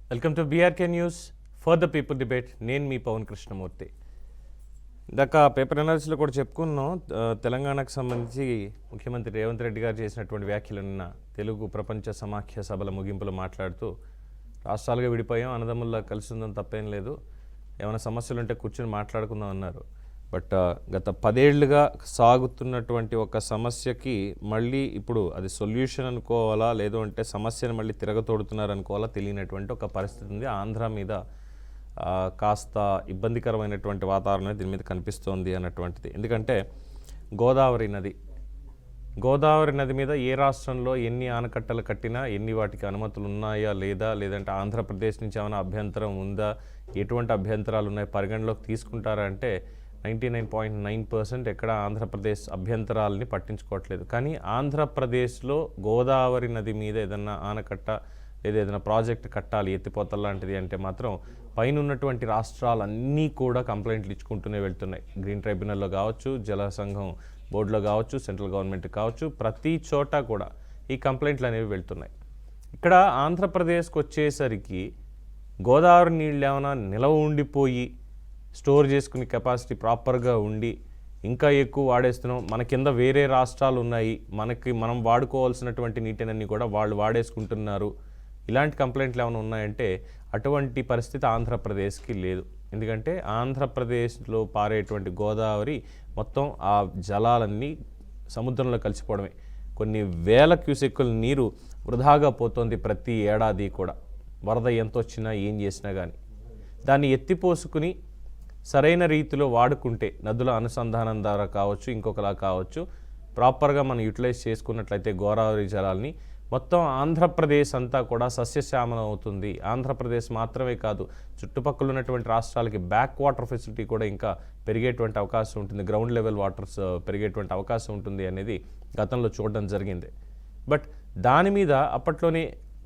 Welcome to BRK news for the people debate. నేను మీ పవన్ కృష్ణమూర్తి. ఇందాక paper అనాలిసిస్లో కూడా చెప్పుకున్నాం. తెలంగాణకు సంబంధించి ముఖ్యమంత్రి రేవంత్ రెడ్డి గారు చేసినటువంటి వ్యాఖ్యలు నిన్న తెలుగు ప్రపంచ సమాఖ్య సభల ముగింపులో మాట్లాడుతూ రాష్ట్రాలుగా విడిపోయాం, అన్నదమ్ముల్లా కలిసి ఉందని తప్పేం లేదు, ఏమైనా సమస్యలు ఉంటే కూర్చొని మాట్లాడుకుందాం అన్నారు. బట్ గత 10 ఏళ్లుగా సాగుతున్నటువంటి ఒక సమస్యకి మళ్ళీ ఇప్పుడు అది సొల్యూషన్ అనుకోవాలా, లేదు అంటే సమస్యను మళ్ళీ తిరగతోడుతున్నారు అనుకోవాలా తెలియనటువంటి ఒక పరిస్థితి ఉంది. ఆంధ్ర మీద కాస్త ఇబ్బందికరమైనటువంటి వాతావరణం దీని మీద కనిపిస్తోంది అన్నటువంటిది. ఎందుకంటే గోదావరి నది మీద ఏ రాష్ట్రంలో ఎన్ని ఆనకట్టలు కట్టినా, ఎన్ని వాటికి అనుమతులు ఉన్నాయా లేదా, లేదంటే ఆంధ్రప్రదేశ్ నుంచి ఏమైనా అభ్యంతరం ఉందా, ఎటువంటి అభ్యంతరాలు ఉన్నాయి పరిగణలోకి తీసుకుంటారా అంటే 99.9% ఎక్కడ ఆంధ్రప్రదేశ్ అభ్యంతరాలని పట్టించుకోవట్లేదు. కానీ ఆంధ్రప్రదేశ్లో గోదావరి నది మీద ఏదన్నా ఆనకట్ట లేదా ఏదైనా ప్రాజెక్ట్ కట్టాలి, ఎత్తిపోతల లాంటిది అంటే మాత్రం పైన ఉన్నటువంటి రాష్ట్రాలన్నీ కూడా కంప్లైంట్లు ఇచ్చుకుంటూనే వెళ్తున్నాయి. గ్రీన్ ట్రైబ్యునల్లో కావచ్చు, జల సంఘం బోర్డులో కావచ్చు, సెంట్రల్ గవర్నమెంట్ కావచ్చు, ప్రతి చోట కూడా ఈ కంప్లైంట్లు అనేవి వెళ్తున్నాయి. ఇక్కడ ఆంధ్రప్రదేశ్కి వచ్చేసరికి గోదావరి నీళ్ళు ఏమైనా నిలవ ఉండిపోయి స్టోర్ చేసుకునే కెపాసిటీ ప్రాపర్గా ఉండి ఇంకా ఎక్కువ వాడేస్తున్నాం, మన కింద వేరే రాష్ట్రాలు ఉన్నాయి, మనం వాడుకోవాల్సినటువంటి నీటినన్నీ కూడా వాళ్ళు వాడేసుకుంటున్నారు, ఇలాంటి కంప్లైంట్లు ఏమైనా ఉన్నాయంటే అటువంటి పరిస్థితి ఆంధ్రప్రదేశ్కి లేదు. ఎందుకంటే ఆంధ్రప్రదేశ్లో పారేటువంటి గోదావరి మొత్తం ఆ జలాలన్నీ సముద్రంలో కలిసిపోవడమే. కొన్ని వేల క్యూసెక్కుల నీరు వృధాగా పోతుంది ప్రతి ఏడాది కూడా. వరద ఎంత వచ్చినా ఏం చేసినా కానీ దాన్ని ఎత్తిపోసుకుని సరైన రీతిలో వాడుకుంటే, నదుల అనుసంధానం ద్వారా కావచ్చు, ఇంకొకలా కావచ్చు, ప్రాపర్గా మనం యూటిలైజ్ చేసుకున్నట్లయితే గోదావరి జలాల్ని మొత్తం ఆంధ్రప్రదేశ్ అంతా కూడా సస్యశ్యామలం అవుతుంది. ఆంధ్రప్రదేశ్ మాత్రమే కాదు, చుట్టుపక్కల ఉన్నటువంటి రాష్ట్రాలకి బ్యాక్ వాటర్ ఫెసిలిటీ కూడా ఇంకా పెరిగేటువంటి అవకాశం ఉంటుంది, గ్రౌండ్ లెవెల్ వాటర్స్ పెరిగేటువంటి అవకాశం ఉంటుంది అనేది గతంలో చూడడం జరిగింది. బట్ దాని మీద అప్పట్లోనే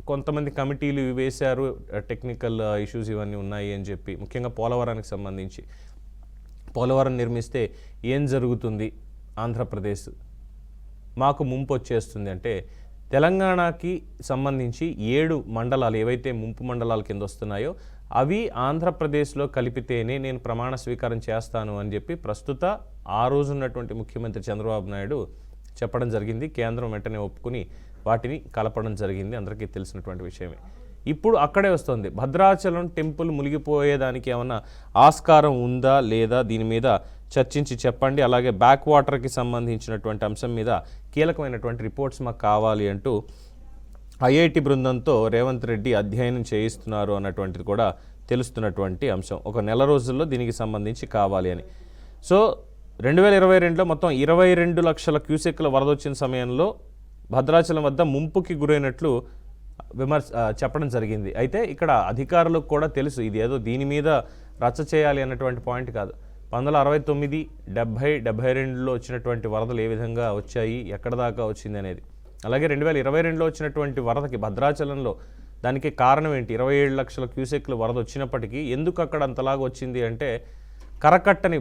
కొంతమంది కమిటీలు వేశారు, టెక్నికల్ ఇష్యూస్ ఇవన్నీ ఉన్నాయి అని చెప్పి. ముఖ్యంగా పోలవరానికి సంబంధించి, పోలవరం నిర్మిస్తే ఏం జరుగుతుంది, ఆంధ్రప్రదేశ్ మాకు ముంపు వచ్చేస్తుంది అంటే, తెలంగాణకి సంబంధించి 7 మండలాలు ఏవైతే ముంపు మండలాల కింద వస్తున్నాయో అవి ఆంధ్రప్రదేశ్లో కలిపితేనే నేను ప్రమాణ స్వీకారం చేస్తాను అని చెప్పి ప్రస్తుత ఆ రోజు ఉన్నటువంటి ముఖ్యమంత్రి చంద్రబాబు నాయుడు చెప్పడం జరిగింది. కేంద్రం వెంటనే ఒప్పుకుని వాటిని కలపడం జరిగింది, అందరికీ తెలిసినటువంటి విషయమే. ఇప్పుడు అక్కడే వస్తుంది, భద్రాచలం టెంపుల్ మునిగిపోయేదానికి ఏమన్నా ఆస్కారం ఉందా లేదా, దీని మీద చర్చించి చెప్పండి, అలాగే బ్యాక్ వాటర్కి సంబంధించినటువంటి అంశం మీద కీలకమైనటువంటి రిపోర్ట్స్ మాకు కావాలి అంటూ ఐఐటి బృందంతో రేవంత్ రెడ్డి అధ్యయనం చేయిస్తున్నారు అన్నటువంటిది కూడా తెలుస్తున్నటువంటి అంశం. ఒక నెల రోజుల్లో దీనికి సంబంధించి కావాలి అని. సో 2022లో మొత్తం 22 లక్షల క్యూసెక్ల వరద వచ్చిన సమయంలో భద్రాచలం వద్ద ముంపుకి గురైనట్లు చెప్పడం జరిగింది. అయితే ఇక్కడ అధికారులకు కూడా తెలుసు, ఇది ఏదో దీని మీద రచ్చ చేయాలి అన్నటువంటి పాయింట్ కాదు. 1969, 70, 72లో వచ్చినటువంటి వరదలు ఏ విధంగా వచ్చాయి, ఎక్కడ దాకా వచ్చింది అనేది, అలాగే 2022లో వచ్చినటువంటి వరదకి భద్రాచలంలో దానికి కారణం ఏంటి, 27 లక్షల క్యూసెక్లు వరద వచ్చినప్పటికీ ఎందుకు అక్కడ అంతలాగా వచ్చింది అంటే, కరకట్టని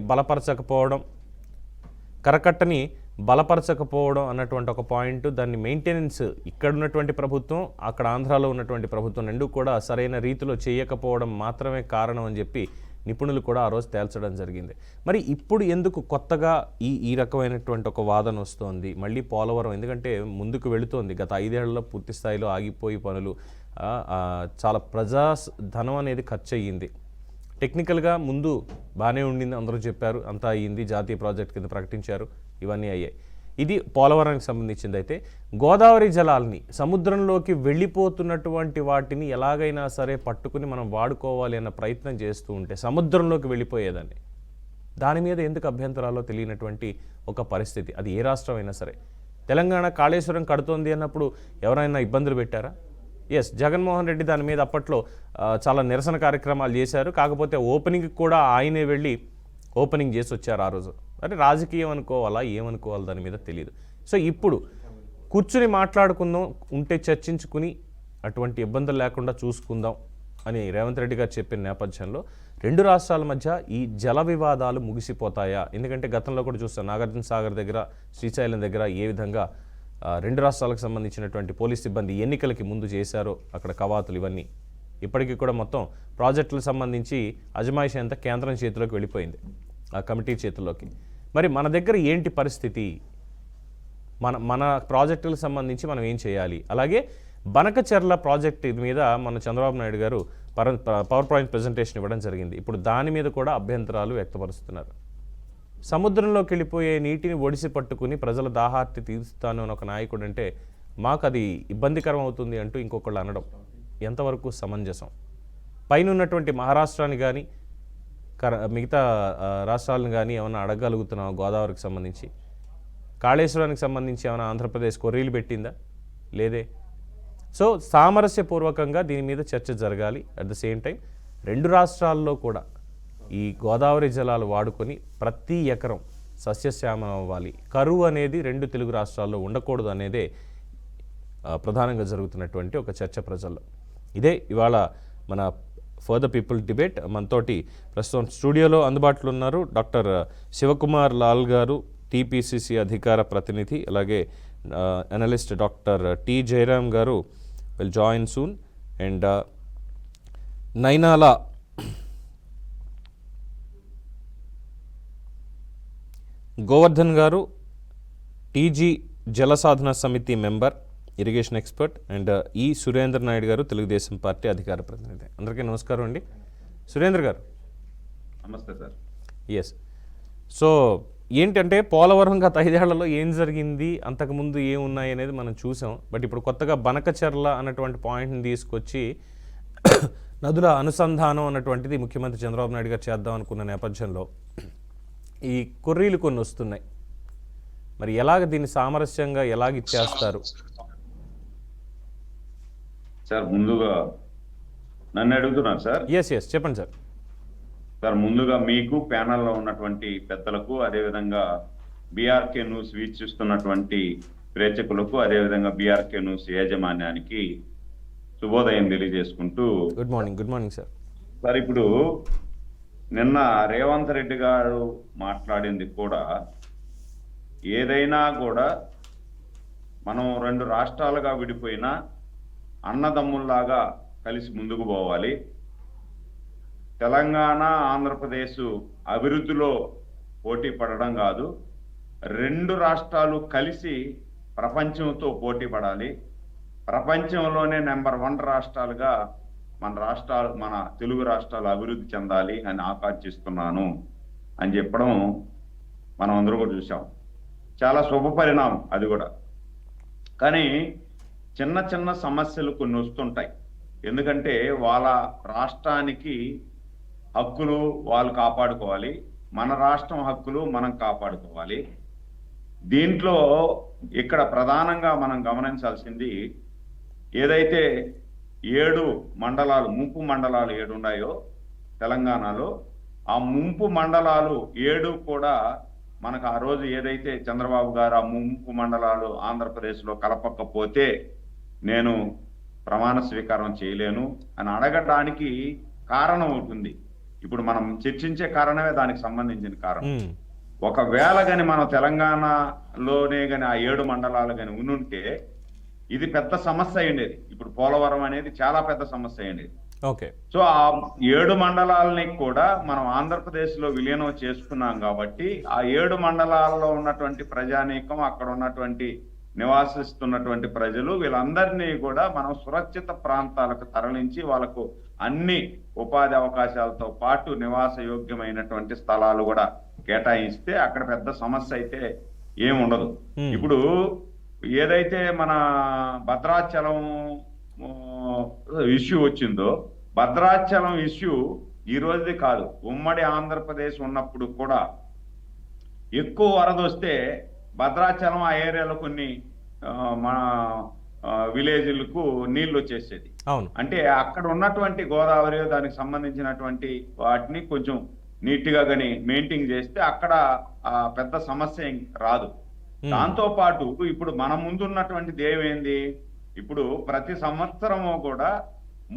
బలపరచకపోవడం అన్నటువంటి ఒక పాయింట్. దాన్ని మెయింటెనెన్స్ ఇక్కడ ఉన్నటువంటి ప్రభుత్వం, అక్కడ ఆంధ్రాలో ఉన్నటువంటి ప్రభుత్వం రెండు కూడా సరైన రీతిలో చేయకపోవడం మాత్రమే కారణం అని చెప్పి నిపుణులు కూడా ఆ రోజు తేల్చడం జరిగింది. మరి ఇప్పుడు ఎందుకు కొత్తగా ఈ రకమైనటువంటి ఒక వాదన వస్తోంది మళ్ళీ పోలవరం? ఎందుకంటే ముందుకు వెళుతోంది, గత 5 ఏళ్లలో పూర్తి స్థాయిలో ఆగిపోయి పనులు, చాలా ధనం అనేది ఖర్చు అయ్యింది. టెక్నికల్గా ముందు బాగానే ఉండింది, అందరూ చెప్పారు, అంతా అయ్యింది, జాతీయ ప్రాజెక్ట్ కింద ప్రకటించారు, ఇవన్నీ అయ్యాయి. ఇది పోలవరానికి సంబంధించింది. అయితే గోదావరి జలాల్ని సముద్రంలోకి వెళ్ళిపోతున్నటువంటి వాటిని ఎలాగైనా సరే పట్టుకుని మనం వాడుకోవాలి అన్న ప్రయత్నం చేస్తూ ఉంటే సముద్రంలోకి వెళ్ళిపోయేదాన్ని. దాని మీద ఎందుకు అభ్యంతరాల్లో తెలియనటువంటి ఒక పరిస్థితి. అది ఏ రాష్ట్రం అయినా సరే. తెలంగాణ కాళేశ్వరం కడుతోంది అన్నప్పుడు ఎవరైనా ఇబ్బందులు పెట్టారా? ఎస్, జగన్మోహన్ రెడ్డి దాని మీద అప్పట్లో చాలా నిరసన కార్యక్రమాలు చేశారు. కాకపోతే ఓపెనింగ్కి కూడా ఆయనే వెళ్ళి ఓపెనింగ్ చేసి వచ్చారు ఆ రోజు. అంటే రాజకీయం అనుకోవాలా, ఏమనుకోవాలి దాని మీద తెలియదు. సో ఇప్పుడు కూర్చుని మాట్లాడుకుందాం, ఉంటే చర్చించుకుని అటువంటి ఇబ్బందులు లేకుండా చూసుకుందాం అని రేవంత్ రెడ్డి గారు చెప్పిన నేపథ్యంలో 2 రాష్ట్రాల మధ్య ఈ జల వివాదాలు ముగిసిపోతాయా? ఎందుకంటే గతంలో కూడా చూస్తాం, నాగార్జున సాగర్ దగ్గర, శ్రీశైలం దగ్గర ఏ విధంగా 2 రాష్ట్రాలకు సంబంధించినటువంటి పోలీస్ సిబ్బంది ఎన్నికలకి ముందు చేశారో అక్కడ కవాతులు ఇవన్నీ. ఇప్పటికీ కూడా మొత్తం ప్రాజెక్టులకు సంబంధించి అజమాయిషి అంతా కేంద్రం చేతిలోకి వెళ్ళిపోయింది, ఆ కమిటీ చేతుల్లోకి. మరి మన దగ్గర ఏంటి పరిస్థితి? మన ప్రాజెక్టులకు సంబంధించి మనం ఏం చేయాలి? అలాగే బనకచెర్ల ప్రాజెక్ట్ మీద మన చంద్రబాబు నాయుడు గారు పవర్ పాయింట్ ప్రజెంటేషన్ ఇవ్వడం జరిగింది. ఇప్పుడు దాని మీద కూడా అభ్యంతరాలు వ్యక్తపరుస్తున్నారు. సముద్రంలోకి వెళ్ళిపోయే నీటిని ఒడిసి పట్టుకుని ప్రజల దాహార్తి తీరుస్తాను అని ఒక నాయకుడు అంటే మాకు అది ఇబ్బందికరం అవుతుంది అంటూ ఇంకొకళ్ళు అనడం ఎంతవరకు సమంజసం? పైన ఉన్నటువంటి మహారాష్ట్రాన్ని కానీ మిగతా రాష్ట్రాలను కానీ ఏమైనా అడగగలుగుతున్నాం? గోదావరికి సంబంధించి, కాళేశ్వరానికి సంబంధించి ఏమైనా ఆంధ్రప్రదేశ్ కొర్రీలు పెట్టిందా? లేదే. సో సామరస్యపూర్వకంగా దీని మీద చర్చ జరగాలి. అట్ ద సేమ్ టైం రెండు రాష్ట్రాల్లో కూడా ఈ గోదావరి జలాలు వాడుకొని ప్రతి ఎకరం సస్యశ్యామలం అవ్వాలి. కరువు అనేది రెండు తెలుగు రాష్ట్రాల్లో ఉండకూడదు అనేదే ప్రధానంగా జరుగుతున్నటువంటి ఒక చర్చ ప్రజల్లో. ఇదే ఇవాళ మన ఫర్ ద పీపుల్ డిబేట్. మనతోటి ప్రస్తుతం స్టూడియోలో అందుబాటులో ఉన్నారు డాక్టర్ శివకుమార్ లాల్ గారు, టీపీసీసీ అధికార ప్రతినిధి, అలాగే అనలిస్ట్ డాక్టర్ టి జయరామ్ గారు will join soon, and Nainala Govardhan గారు, టీజీ జలసాధన సమితి మెంబర్, ఇరిగేషన్ ఎక్స్పర్ట్, అండ్ ఈ సురేంద్ర నాయుడు గారు, తెలుగుదేశం పార్టీ అధికార ప్రతినిధి. అందరికీ నమస్కారం అండి. సురేంద్ర గారు నమస్తే సార్. ఎస్, సో ఏంటంటే పోలవరం గత 5 ఏళ్లలో ఏం జరిగింది, అంతకుముందు ఏమున్నాయి అనేది మనం చూసాం. బట్ ఇప్పుడు కొత్తగా బనకచెర్ల అన్నటువంటి పాయింట్ని తీసుకొచ్చి నదుల అనుసంధానం అన్నటువంటిది ముఖ్యమంత్రి చంద్రబాబు నాయుడు గారు చేద్దాం అనుకున్న నేపథ్యంలో ఈ కొర్రీలు కొన్ని వస్తున్నాయి. మరి ఎలాగ దీన్ని సామరస్యంగా ఎలాగ ఇచ్చేస్తారు? సార్ ముందుగా నన్ను అడుగుతున్నారు సార్? ఎస్ చెప్పండి సార్. సార్ ముందుగా మీకు ప్యానల్లో ఉన్నటువంటి పెద్దలకు, అదేవిధంగా బీఆర్కే న్యూస్ వీక్షిస్తున్నటువంటి ప్రేక్షకులకు, అదేవిధంగా బీఆర్కే న్యూస్ యాజమాన్యానికి శుభోదయం తెలియజేసుకుంటూ, గుడ్ మార్నింగ్ సార్. సార్ ఇప్పుడు నిన్న రేవంత్ రెడ్డి గారు మాట్లాడింది కూడా, ఏదైనా కూడా మనం 2 రాష్ట్రాలుగా విడిపోయినా అన్నదమ్ముల్లాగా కలిసి ముందుకు పోవాలి. తెలంగాణ ఆంధ్రప్రదేశ్ అభివృద్ధిలో పోటీ పడడం కాదు, 2 రాష్ట్రాలు కలిసి ప్రపంచంతో పోటీ పడాలి. ప్రపంచంలోనే నెంబర్ 1 రాష్ట్రాలుగా మన తెలుగు రాష్ట్రాలు అభివృద్ధి చెందాలి అని ఆకాంక్షిస్తున్నాను అని చెప్పడం మనం అందరూ కూడా చూసాం. చాలా శుభ పరిణామం అది కూడా. కానీ చిన్న చిన్న సమస్యలు కొన్ని వస్తుంటాయి. ఎందుకంటే వాళ్ళ రాష్ట్రానికి హక్కులు వాళ్ళు కాపాడుకోవాలి, మన రాష్ట్రం హక్కులు మనం కాపాడుకోవాలి. దీంట్లో ఇక్కడ ప్రధానంగా మనం గమనించాల్సింది, ఏదైతే 7 మండలాలు, ముంపు మండలాలు 7 ఉన్నాయో తెలంగాణలో, ఆ ముంపు మండలాలు 7 కూడా మనకు ఆ రోజు ఏదైతే చంద్రబాబు గారు ఆ ముంపు మండలాలు ఆంధ్రప్రదేశ్లో కలపకపోతే నేను ప్రమాణ స్వీకారం చేయలేను అని అడగడానికి కారణం అవుతుంది. ఇప్పుడు మనం చర్చించే కారణమే దానికి సంబంధించిన కారణం. ఒకవేళ గాని మనం తెలంగాణలోనే గాని ఆ 7 మండలాలు గాని ఉంటే ఇది పెద్ద సమస్య అయ్యేది. ఇప్పుడు పోలవరం అనేది చాలా పెద్ద సమస్య అయ్యేది. ఓకే. సో ఆ 7 మండలాలని కూడా మనం ఆంధ్రప్రదేశ్ లో విలీనం చేసుకున్నాం కాబట్టి ఆ 7 మండలాల్లో ఉన్నటువంటి ప్రజానీకం, అక్కడ ఉన్నటువంటి నివాసిస్తున్నటువంటి ప్రజలు, వీళ్ళందరినీ కూడా మనం సురక్షిత ప్రాంతాలకు తరలించి వాళ్ళకు అన్ని ఉపాధి అవకాశాలతో పాటు నివాస యోగ్యమైనటువంటి స్థలాలు కూడా కేటాయిస్తే అక్కడ పెద్ద సమస్య అయితే ఏముండదు. ఇప్పుడు ఏదైతే మన భద్రాచలం ఇష్యూ వచ్చిందో, భద్రాచలం ఇష్యూ ఈ రోజుది కాదు, ఉమ్మడి ఆంధ్రప్రదేశ్ ఉన్నప్పుడు కూడా ఎక్కువ వరద వస్తే భద్రాచలం ఆ ఏరియాలో కొన్ని మన విలేజ్లకు నీళ్లు వచ్చేసేది. అంటే అక్కడ ఉన్నటువంటి గోదావరి దానికి సంబంధించినటువంటి వాటిని కొంచెం నీట్ గా గాని మెయింటైన్ చేస్తే అక్కడ పెద్ద సమస్య రాదు. దాంతో పాటు ఇప్పుడు మన ముందున్నటువంటిది ఏమైంది, ఇప్పుడు ప్రతి సంవత్సరము కూడా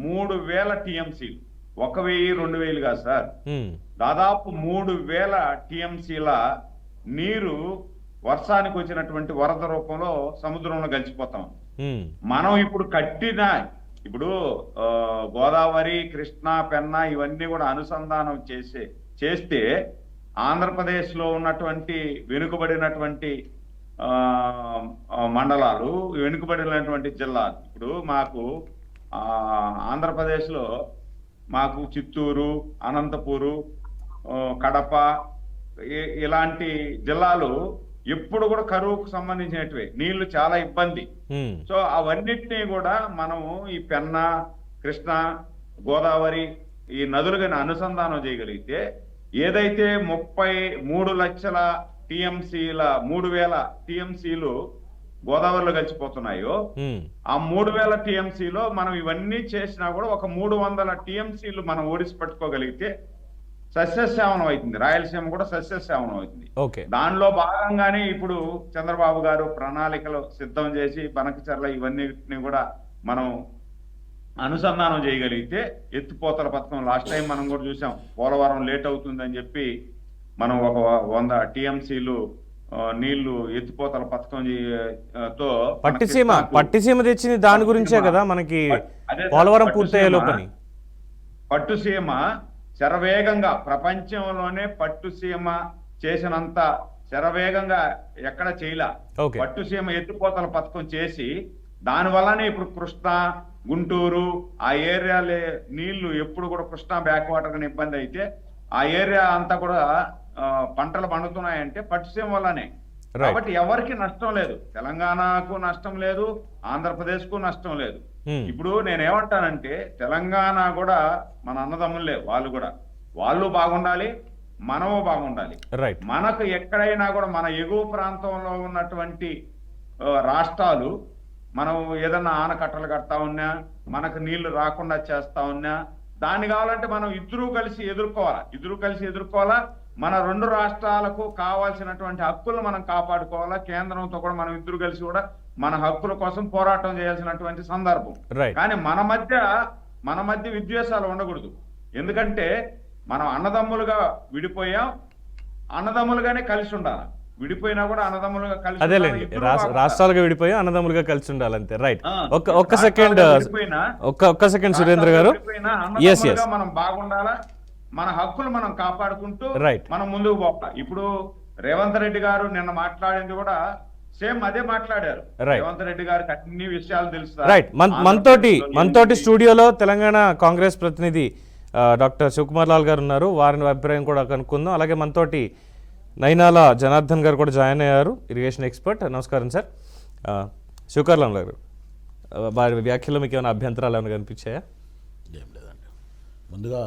3000 టీఎంసీలు, 1000, 2000 కాదు సార్, దాదాపు 3000 టీఎంసీల నీరు వర్షానికి వచ్చినటువంటి వరద రూపంలో సముద్రంలో కలిసిపోతాం. మనం ఇప్పుడు కట్టిన ఇప్పుడు గోదావరి, కృష్ణా, పెన్నా ఇవన్నీ కూడా అనుసంధానం చేస్తే ఆంధ్రప్రదేశ్లో ఉన్నటువంటి వెనుకబడినటువంటి మండలాలు, వెనుకబడినటువంటి జిల్లాలు, ఇప్పుడు మాకు ఆంధ్రప్రదేశ్లో మాకు చిత్తూరు, అనంతపూరు, కడప ఇలాంటి జిల్లాలు ఎప్పుడు కూడా కరువుకు సంబంధించినటివే, నీళ్లు చాలా ఇబ్బంది. సో అవన్నిటినీ కూడా మనము ఈ పెన్నా, కృష్ణ, గోదావరి ఈ నదులుగా అనుసంధానం చేయగలిగితే ఏదైతే 33 లక్షల టీఎంసీల 3,000 టీఎంసీలు గోదావరిలో కలిసిపోతున్నాయో ఆ 3,000 టీఎంసీలో మనం ఇవన్నీ చేసినా కూడా ఒక 300 టీఎంసీలు మనం ఓడిసి పట్టుకోగలిగితే సస్యశ్యామనం అవుతుంది. రాయలసీమ కూడా సస్యశ్యామనం అవుతుంది. దానిలో భాగంగానే ఇప్పుడు చంద్రబాబు గారు ప్రణాళికలు సిద్ధం చేసి బనకచర్ల ఇవన్నిటిని కూడా మనం అనుసంధానం చేయగలిగితే ఎత్తిపోతల పథకం లాస్ట్ టైం మనం కూడా చూసాం, పోలవరం లేట్ అవుతుందని చెప్పి మనం ఒక 100 టీఎంసీలు నీళ్లు ఎత్తిపోతల పథకం తో పట్టిసీమ తెచ్చింది దాని గురించే కదా మనకి పోలవరం పూర్తయ్యే లోపని. పట్టుసీమ శరవేగంగా ప్రపంచంలోనే పట్టుసీమ చేసినంత శరవేగంగా ఎక్కడ చేయలే. పట్టుసీమ ఎత్తిపోతల పథకం చేసి దాని వల్లనే ఇప్పుడు కృష్ణా, గుంటూరు ఆ ఏరియాలే నీళ్లు ఎప్పుడు కూడా కృష్ణా బ్యాక్ వాటర్ కానీ ఇబ్బంది అయితే ఆ ఏరియా అంతా కూడా పంటలు పండుతున్నాయంటే పట్టుసీమ వల్లనే. కాబట్టి ఎవరికి నష్టం లేదు, తెలంగాణకు నష్టం లేదు, ఆంధ్రప్రదేశ్ కు నష్టం లేదు. ఇప్పుడు నేనేమంటానంటే తెలంగాణ కూడా మన అన్నదమ్ములే, వాళ్ళు బాగుండాలి, మనము బాగుండాలి. మనకు ఎక్కడైనా కూడా మన ఎగువ ప్రాంతంలో ఉన్నటువంటి రాష్ట్రాలు మనం ఏదన్నా ఆనకట్టలు కడతా ఉన్నా, మనకు నీళ్లు రాకుండా చేస్తా ఉన్నా, దాన్ని కావాలంటే మనం ఇద్దరూ కలిసి ఎదుర్కోవాలా. మన 2 రాష్ట్రాలకు కావాల్సినటువంటి హక్కులను మనం కాపాడుకోవాలా. కేంద్రంతో కూడా మనం ఇద్దరు కలిసి కూడా మన హక్కుల కోసం పోరాటం చేయాల్సినటువంటి సందర్భం. కానీ మన మధ్య విద్వేషాలు ఉండకూడదు. ఎందుకంటే మనం అన్నదమ్ములుగా విడిపోయాం, అన్నదమ్ములుగానే కలిసి ఉండాలి. విడిపోయినా కూడా అన్నదమ్ములుగా కలిసి, అదేలేండి, రాష్ట్రాలుగా విడిపోయి అన్నదమ్ములుగా కలిసి ఉండాలి అంతే. రైట్, ఒక్క సెకండ్ సురేంద్ర గారు, మనం బాగుండాలా, మన హక్కులు మనం కాపాడుకుంటూ మనం ముందుకు పోవాలి. ఇప్పుడు రేవంత్ రెడ్డి గారు నిన్న మాట్లాడింది కూడా సేమ్ అదే మాట్లాడారు. రేవంత్ రెడ్డి గారికి అన్ని విషయాలు తెలుసు. రైట్, మనతోటి స్టూడియోలో తెలంగాణ కాంగ్రెస్ ప్రతినిధి డాక్టర్ శివకుమార్ లాల్ గారు ఉన్నారు, వారిని అభిప్రాయం కూడా కనుక్కుందాం. అలాగే మనతోటి నైనాల జనార్దన్ గారు కూడా జాయిన్ అయ్యారు, ఇరిగేషన్ ఎక్స్పర్ట్. నమస్కారం సార్. శివకుమార్ లాల్ గారు, వారి వ్యాఖ్యలో మీకు ఏమైనా అభ్యంతరాలు ఏమైనా కనిపించాయా? ఏం లేదండి. ముందుగా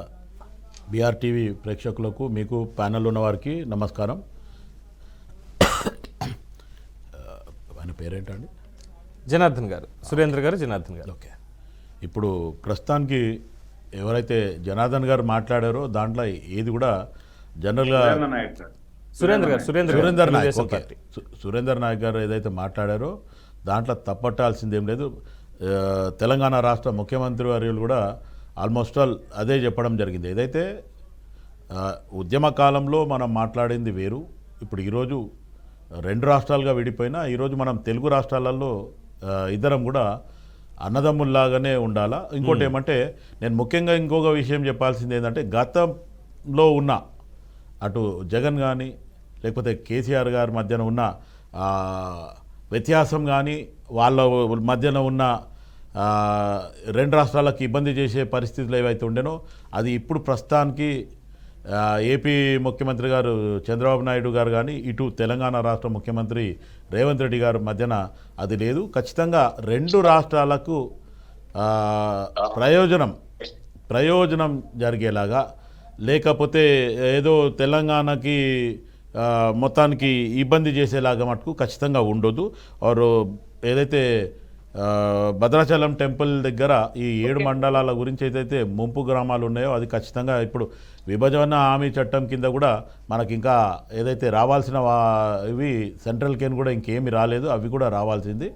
బీఆర్టీవీ ప్రేక్షకులకు, మీకు ప్యానెల్ ఉన్న వారికి నమస్కారం. ఆయన పేరేంటండి? జనార్దన్ గారు, సురేంద్ర గారు, జనార్దన్ గారు. ఓకే, ఇప్పుడు ప్రస్తుతానికి ఎవరైతే జనార్దన్ గారు మాట్లాడారో దాంట్లో ఏది కూడా జనరల్గా సురేందర్ నాయక్, ఓకే, సురేందర్ నాయక్ గారు ఏదైతే మాట్లాడారో దాంట్లో తప్పట్టాల్సిందేం లేదు. తెలంగాణ రాష్ట్ర ముఖ్యమంత్రి వర్యులు కూడా ఆల్మోస్ట్ ఆల్ అదే చెప్పడం జరిగింది. ఏదైతే ఉద్యమ కాలంలో మనం మాట్లాడింది వేరు, ఇప్పుడు ఈరోజు 2 రాష్ట్రాలుగా విడిపోయినా ఈరోజు మనం తెలుగు రాష్ట్రాలలో ఇద్దరం కూడా అన్నదమ్ముల్లాగానే ఉండాలా. ఇంకోటి ఏమంటే నేను ముఖ్యంగా ఇంకొక విషయం చెప్పాల్సింది ఏంటంటే, గతంలో ఉన్న అటు జగన్ కానీ లేకపోతే కేసీఆర్ గారి మధ్యన ఉన్న వ్యత్యాసం కానీ, వాళ్ళ మధ్యన ఉన్న 2 రాష్ట్రాలకు ఇబ్బంది చేసే పరిస్థితులు ఏవైతే ఉండేనో అది ఇప్పుడు ప్రస్తుతానికి ఏపీ ముఖ్యమంత్రి గారు చంద్రబాబు నాయుడు గారు కానీ, ఇటు తెలంగాణ రాష్ట్ర ముఖ్యమంత్రి రేవంత్ రెడ్డి గారి మధ్యన అది లేదు. ఖచ్చితంగా 2 రాష్ట్రాలకు ప్రయోజనం జరిగేలాగా, లేకపోతే ఏదో తెలంగాణకి మొత్తానికి ఇబ్బంది చేసేలాగా మటుకు ఖచ్చితంగా ఉండొద్దు. వారు ఏదైతే భద్రాచలం టెంపుల్ దగ్గర ఈ 7 మండలాల గురించి ఏదైతే ముంపు గ్రామాలు ఉన్నాయో అది ఖచ్చితంగా ఇప్పుడు విభజన హామీ చట్టం కింద కూడా మనకి ఇంకా ఏదైతే రావాల్సిన ఇవి సెంట్రల్ కేన్ కూడా ఇంకేమీ రాలేదు, అవి కూడా రావాల్సింది.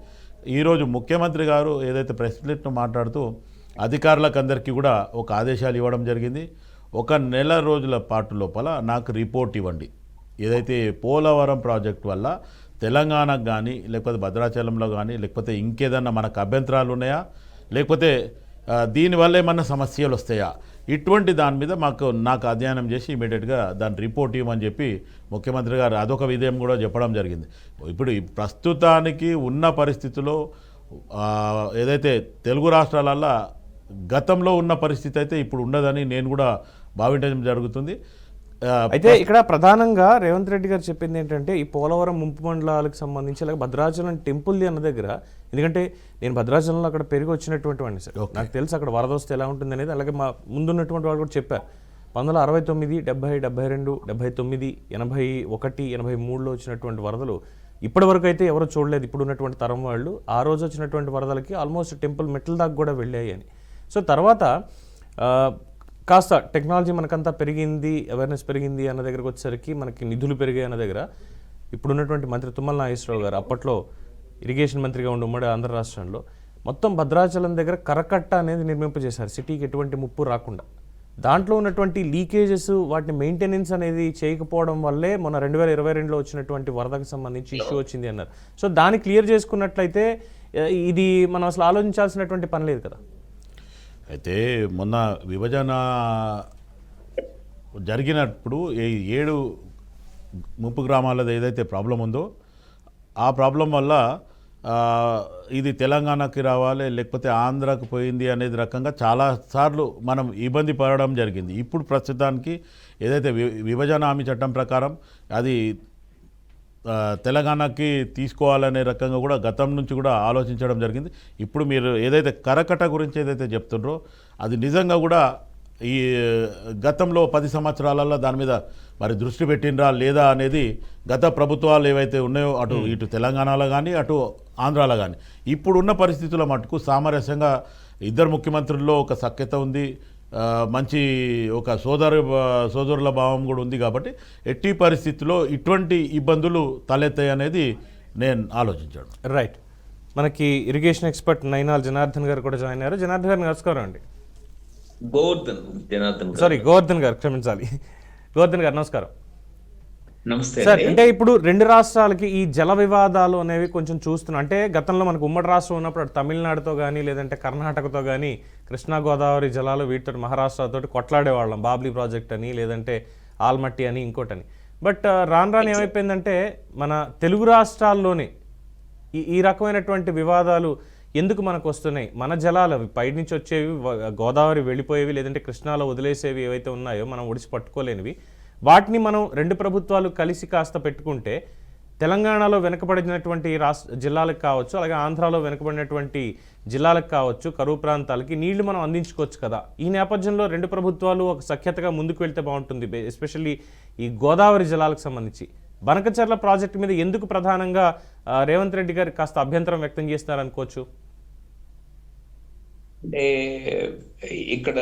ఈరోజు ముఖ్యమంత్రి గారు ఏదైతే ప్రెస్ మీట్ను మాట్లాడుతూ అధికారులకు అందరికీ కూడా ఒక ఆదేశాలు ఇవ్వడం జరిగింది. 1 నెల రోజుల పాటు లోపల నాకు రిపోర్ట్ ఇవ్వండి, ఏదైతే పోలవరం ప్రాజెక్ట్ వల్ల తెలంగాణకు కానీ లేకపోతే భద్రాచలంలో కానీ లేకపోతే ఇంకేదన్నా మనకు అభ్యంతరాలు ఉన్నాయా, లేకపోతే దీనివల్ల ఏమన్నా సమస్యలు వస్తాయా, ఇటువంటి దాని మీద నాకు అధ్యయనం చేసి ఇమీడియట్గా దాని రిపోర్ట్ ఇవ్వమని చెప్పి ముఖ్యమంత్రి గారు అదొక విధయం కూడా చెప్పడం జరిగింది. ఇప్పుడు ఈ ప్రస్తుతానికి ఉన్న పరిస్థితిలో ఏదైతే తెలుగు రాష్ట్రాలల్లో గతంలో ఉన్న పరిస్థితి అయితే ఇప్పుడు ఉండదని నేను కూడా భావించడం జరుగుతుంది. అయితే ఇక్కడ ప్రధానంగా రేవంత్ రెడ్డి గారు చెప్పింది ఏంటంటే ఈ పోలవరం ముంపు మండలాలకు సంబంధించి అలాగే భద్రాచలం టెంపుల్ది అన్న దగ్గర, ఎందుకంటే నేను భద్రాచలంలో అక్కడ పెరిగి వచ్చినటువంటి వాడిని సార్, నాకు తెలుసు అక్కడ వరద వస్తే ఎలా ఉంటుంది అనేది. అలాగే మా ముందున్నటువంటి వాళ్ళు కూడా చెప్పారు 1969, 70, 72, 79, 81, 83లో వచ్చినటువంటి వరదలు ఇప్పటి వరకు అయితే ఎవరు చూడలేదు ఇప్పుడు ఉన్నటువంటి తరం వాళ్ళు. ఆ రోజు వచ్చినటువంటి వరదలకి ఆల్మోస్ట్ టెంపుల్ మెట్ల దాకా కూడా వెళ్ళాయి అని. సో తర్వాత కాస్త టెక్నాలజీ మనకంతా పెరిగింది, అవేర్నెస్ పెరిగింది అన్న దగ్గరకు వచ్చేసరికి మనకి నిధులు పెరిగాయి అన్న దగ్గర ఇప్పుడున్నటువంటి మంత్రి తుమ్మల నాగేశ్వరరావు గారు అప్పట్లో ఇరిగేషన్ మంత్రిగా ఉండి ఉమ్మడి ఆంధ్ర రాష్ట్రంలో మొత్తం భద్రాచలం దగ్గర కరకట్ట అనేది నిర్మింపజేశారు సిటీకి ఎటువంటి ముప్పు రాకుండా. దాంట్లో ఉన్నటువంటి లీకేజెస్ వాటిని మెయింటెనెన్స్ అనేది చేయకపోవడం వల్లే మొన్న 2022లో వచ్చినటువంటి వరదకు సంబంధించి ఇష్యూ వచ్చింది అన్నారు. సో దాన్ని క్లియర్ చేసుకున్నట్లయితే ఇది మనం అసలు ఆలోచించాల్సినటువంటి పని లేదు కదా. అయితే మొన్న విభజన జరిగినప్పుడు ఈ 7 ముంపు గ్రామాలది ఏదైతే ప్రాబ్లం ఉందో ఆ ప్రాబ్లం వల్ల ఇది తెలంగాణకి రావాలి లేకపోతే ఆంధ్రాకు పోయింది అనేది రకంగా చాలాసార్లు మనం ఇబ్బంది పడడం జరిగింది. ఇప్పుడు ప్రస్తుతానికి ఏదైతే విభజన హామీ చట్టం ప్రకారం అది తెలంగాణకి తీసుకోవాలనే రకంగా కూడా గతం నుంచి కూడా ఆలోచించడం జరిగింది. ఇప్పుడు మీరు ఏదైతే కరకట్ట గురించి ఏదైతే చెప్తుండ్రో అది నిజంగా కూడా ఈ గతంలో 10 సంవత్సరాలలో దాని మీద మరి దృష్టి పెట్టినరా లేదా అనేది గత ప్రభుత్వాలు ఏవైతే ఉన్నాయో ఇటు తెలంగాణలో కానీ అటు ఆంధ్రాలో కానీ ఇప్పుడున్న పరిస్థితుల మటుకు సామరస్యంగా ఇద్దరు ముఖ్యమంత్రుల్లో ఒక సఖ్యత ఉంది, మంచి ఒక సోదరుల భావం కూడా ఉంది. కాబట్టి ఎట్టి పరిస్థితుల్లో ఇటువంటి ఇబ్బందులు తలెత్తాయి అనేది నేను ఆలోచించాను. రైట్, మనకి ఇరిగేషన్ ఎక్స్పర్ట్ నైనాల్ జనార్దన్ గారు కూడా జాయిన్ అయ్యారు. జనార్దన్ గారు నమస్కారం అండి. గోవర్ధన్ గారు క్షమించాలి. గోవర్ధన్ గారు నమస్కారం. నమస్తే సార్. అంటే ఇప్పుడు 2 రాష్ట్రాలకి ఈ జల వివాదాలు అనేవి కొంచెం చూస్తున్నాం. అంటే గతంలో మనకు ఉమ్మడి రాష్ట్రం ఉన్నప్పుడు అటు తమిళనాడుతో కానీ లేదంటే కర్ణాటకతో కానీ కృష్ణా గోదావరి జలాలు వీటితో మహారాష్ట్రతో కొట్లాడేవాళ్ళం, బాబ్లీ ప్రాజెక్ట్ అని లేదంటే ఆల్మట్టి అని ఇంకోటని. బట్ రాను రాను ఏమైపోయిందంటే మన తెలుగు రాష్ట్రాల్లోనే ఈ రకమైనటువంటి వివాదాలు ఎందుకు మనకు వస్తున్నాయి? మన జలాలు అవి పై నుంచి వచ్చేవి, గోదావరి వెళ్ళిపోయేవి లేదంటే కృష్ణాలో వదిలేసేవి ఏవైతే ఉన్నాయో మనం ఒడిసి పట్టుకోలేనివి, వాటిని మనం 2 ప్రభుత్వాలు కలిసి కాస్త పెట్టుకుంటే తెలంగాణలో వెనుకబడినటువంటి జిల్లాలకు కావచ్చు, అలాగే ఆంధ్రాలో వెనుకబడినటువంటి జిల్లాలకు కావచ్చు, కరువు ప్రాంతాలకి నీళ్లు మనం అందించుకోవచ్చు కదా. ఈ నేపథ్యంలో 2 ప్రభుత్వాలు ఒక సఖ్యతగా ముందుకు వెళ్తే బాగుంటుంది. ఎస్పెషల్లీ ఈ గోదావరి జలాలకు సంబంధించి బనకచర్ల ప్రాజెక్టు మీద ఎందుకు ప్రధానంగా రేవంత్ రెడ్డి గారు కాస్త అభ్యంతరం వ్యక్తం చేస్తారనుకోవచ్చు? అంటే ఇక్కడ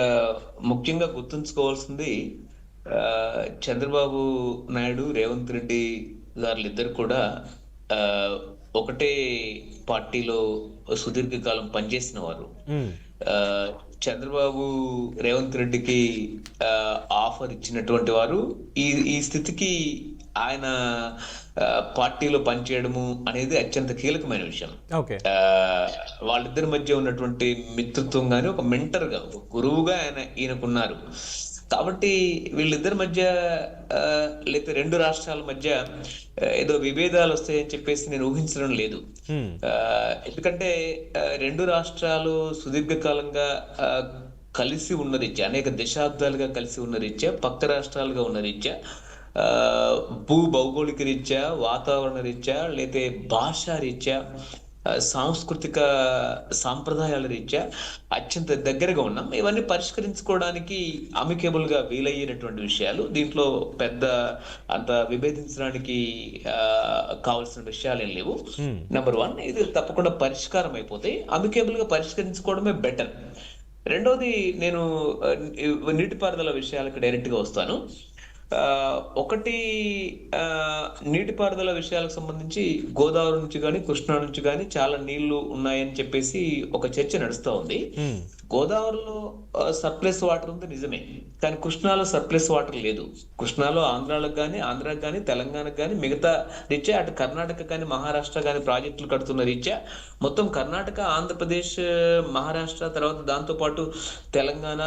ముఖ్యంగా గుర్తుంచుకోవాల్సింది చంద్రబాబు నాయుడు, రేవంత్ రెడ్డి గారులిద్దరు కూడా ఒకటే పార్టీలో సుదీర్ఘకాలం పనిచేసిన వారు. చంద్రబాబు రేవంత్ రెడ్డికి ఆఫర్ ఇచ్చినటువంటి వారు. ఈ స్థితికి ఆయన పార్టీలో పనిచేయడము అనేది అత్యంత కీలకమైన విషయం. వాళ్ళిద్దరి మధ్య ఉన్నటువంటి మిత్రత్వం గాని ఒక మెంటర్ గా, ఒక గురువుగా ఈయనకున్నారు. కాబట్టి వీళ్ళిద్దరి మధ్య లేకపోతే 2 రాష్ట్రాల మధ్య ఏదో విభేదాలు వస్తాయని చెప్పేసి నేను ఊహించడం లేదు. ఎందుకంటే 2 రాష్ట్రాలు సుదీర్ఘకాలంగా కలిసి ఉన్న రీత్యా, అనేక దశాబ్దాలుగా కలిసి ఉన్న రీత్యా, పక్క రాష్ట్రాలుగా ఉన్న రీత్యా, భౌగోళిక రీత్యా, వాతావరణ రీత్యా, లేతే భాషా రీత్యా, సాంస్కృతిక సాంప్రదాయాల రీత్యా అత్యంత దగ్గరగా ఉన్నాం. ఇవన్నీ పరిష్కరించుకోవడానికి అమికేబుల్ గా వీలయ్యేటటువంటి విషయాలు. దీంట్లో పెద్ద అంత విభేదించడానికి కావాల్సిన విషయాలు ఏం లేవు. నెంబర్ 1, ఇది తప్పకుండా పరిష్కారం అయిపోతే అమికేబుల్ గా పరిష్కరించుకోవడమే బెటర్. రెండోది, నేను నీటిపారుదల విషయాలకు డైరెక్ట్ గా వస్తాను. ఒకటి, నీటిపారుదల విషయాలకు సంబంధించి గోదావరి నుంచి కానీ కృష్ణా నుంచి కానీ చాలా నీళ్లు ఉన్నాయని చెప్పేసి ఒక చర్చ నడుస్తూ ఉంది. గోదావరిలో సర్ప్లస్ వాటర్ ఉంది నిజమే, కానీ కృష్ణాలో సర్ప్లస్ వాటర్ లేదు. కృష్ణాలో ఆంధ్రాలకు కానీ తెలంగాణకు కానీ మిగతా రీత్యా అటు కర్ణాటక కానీ మహారాష్ట్ర కానీ ప్రాజెక్టులు కడుతున్న రీత్యా మొత్తం కర్ణాటక, ఆంధ్రప్రదేశ్, మహారాష్ట్ర, తర్వాత దాంతో పాటు తెలంగాణ,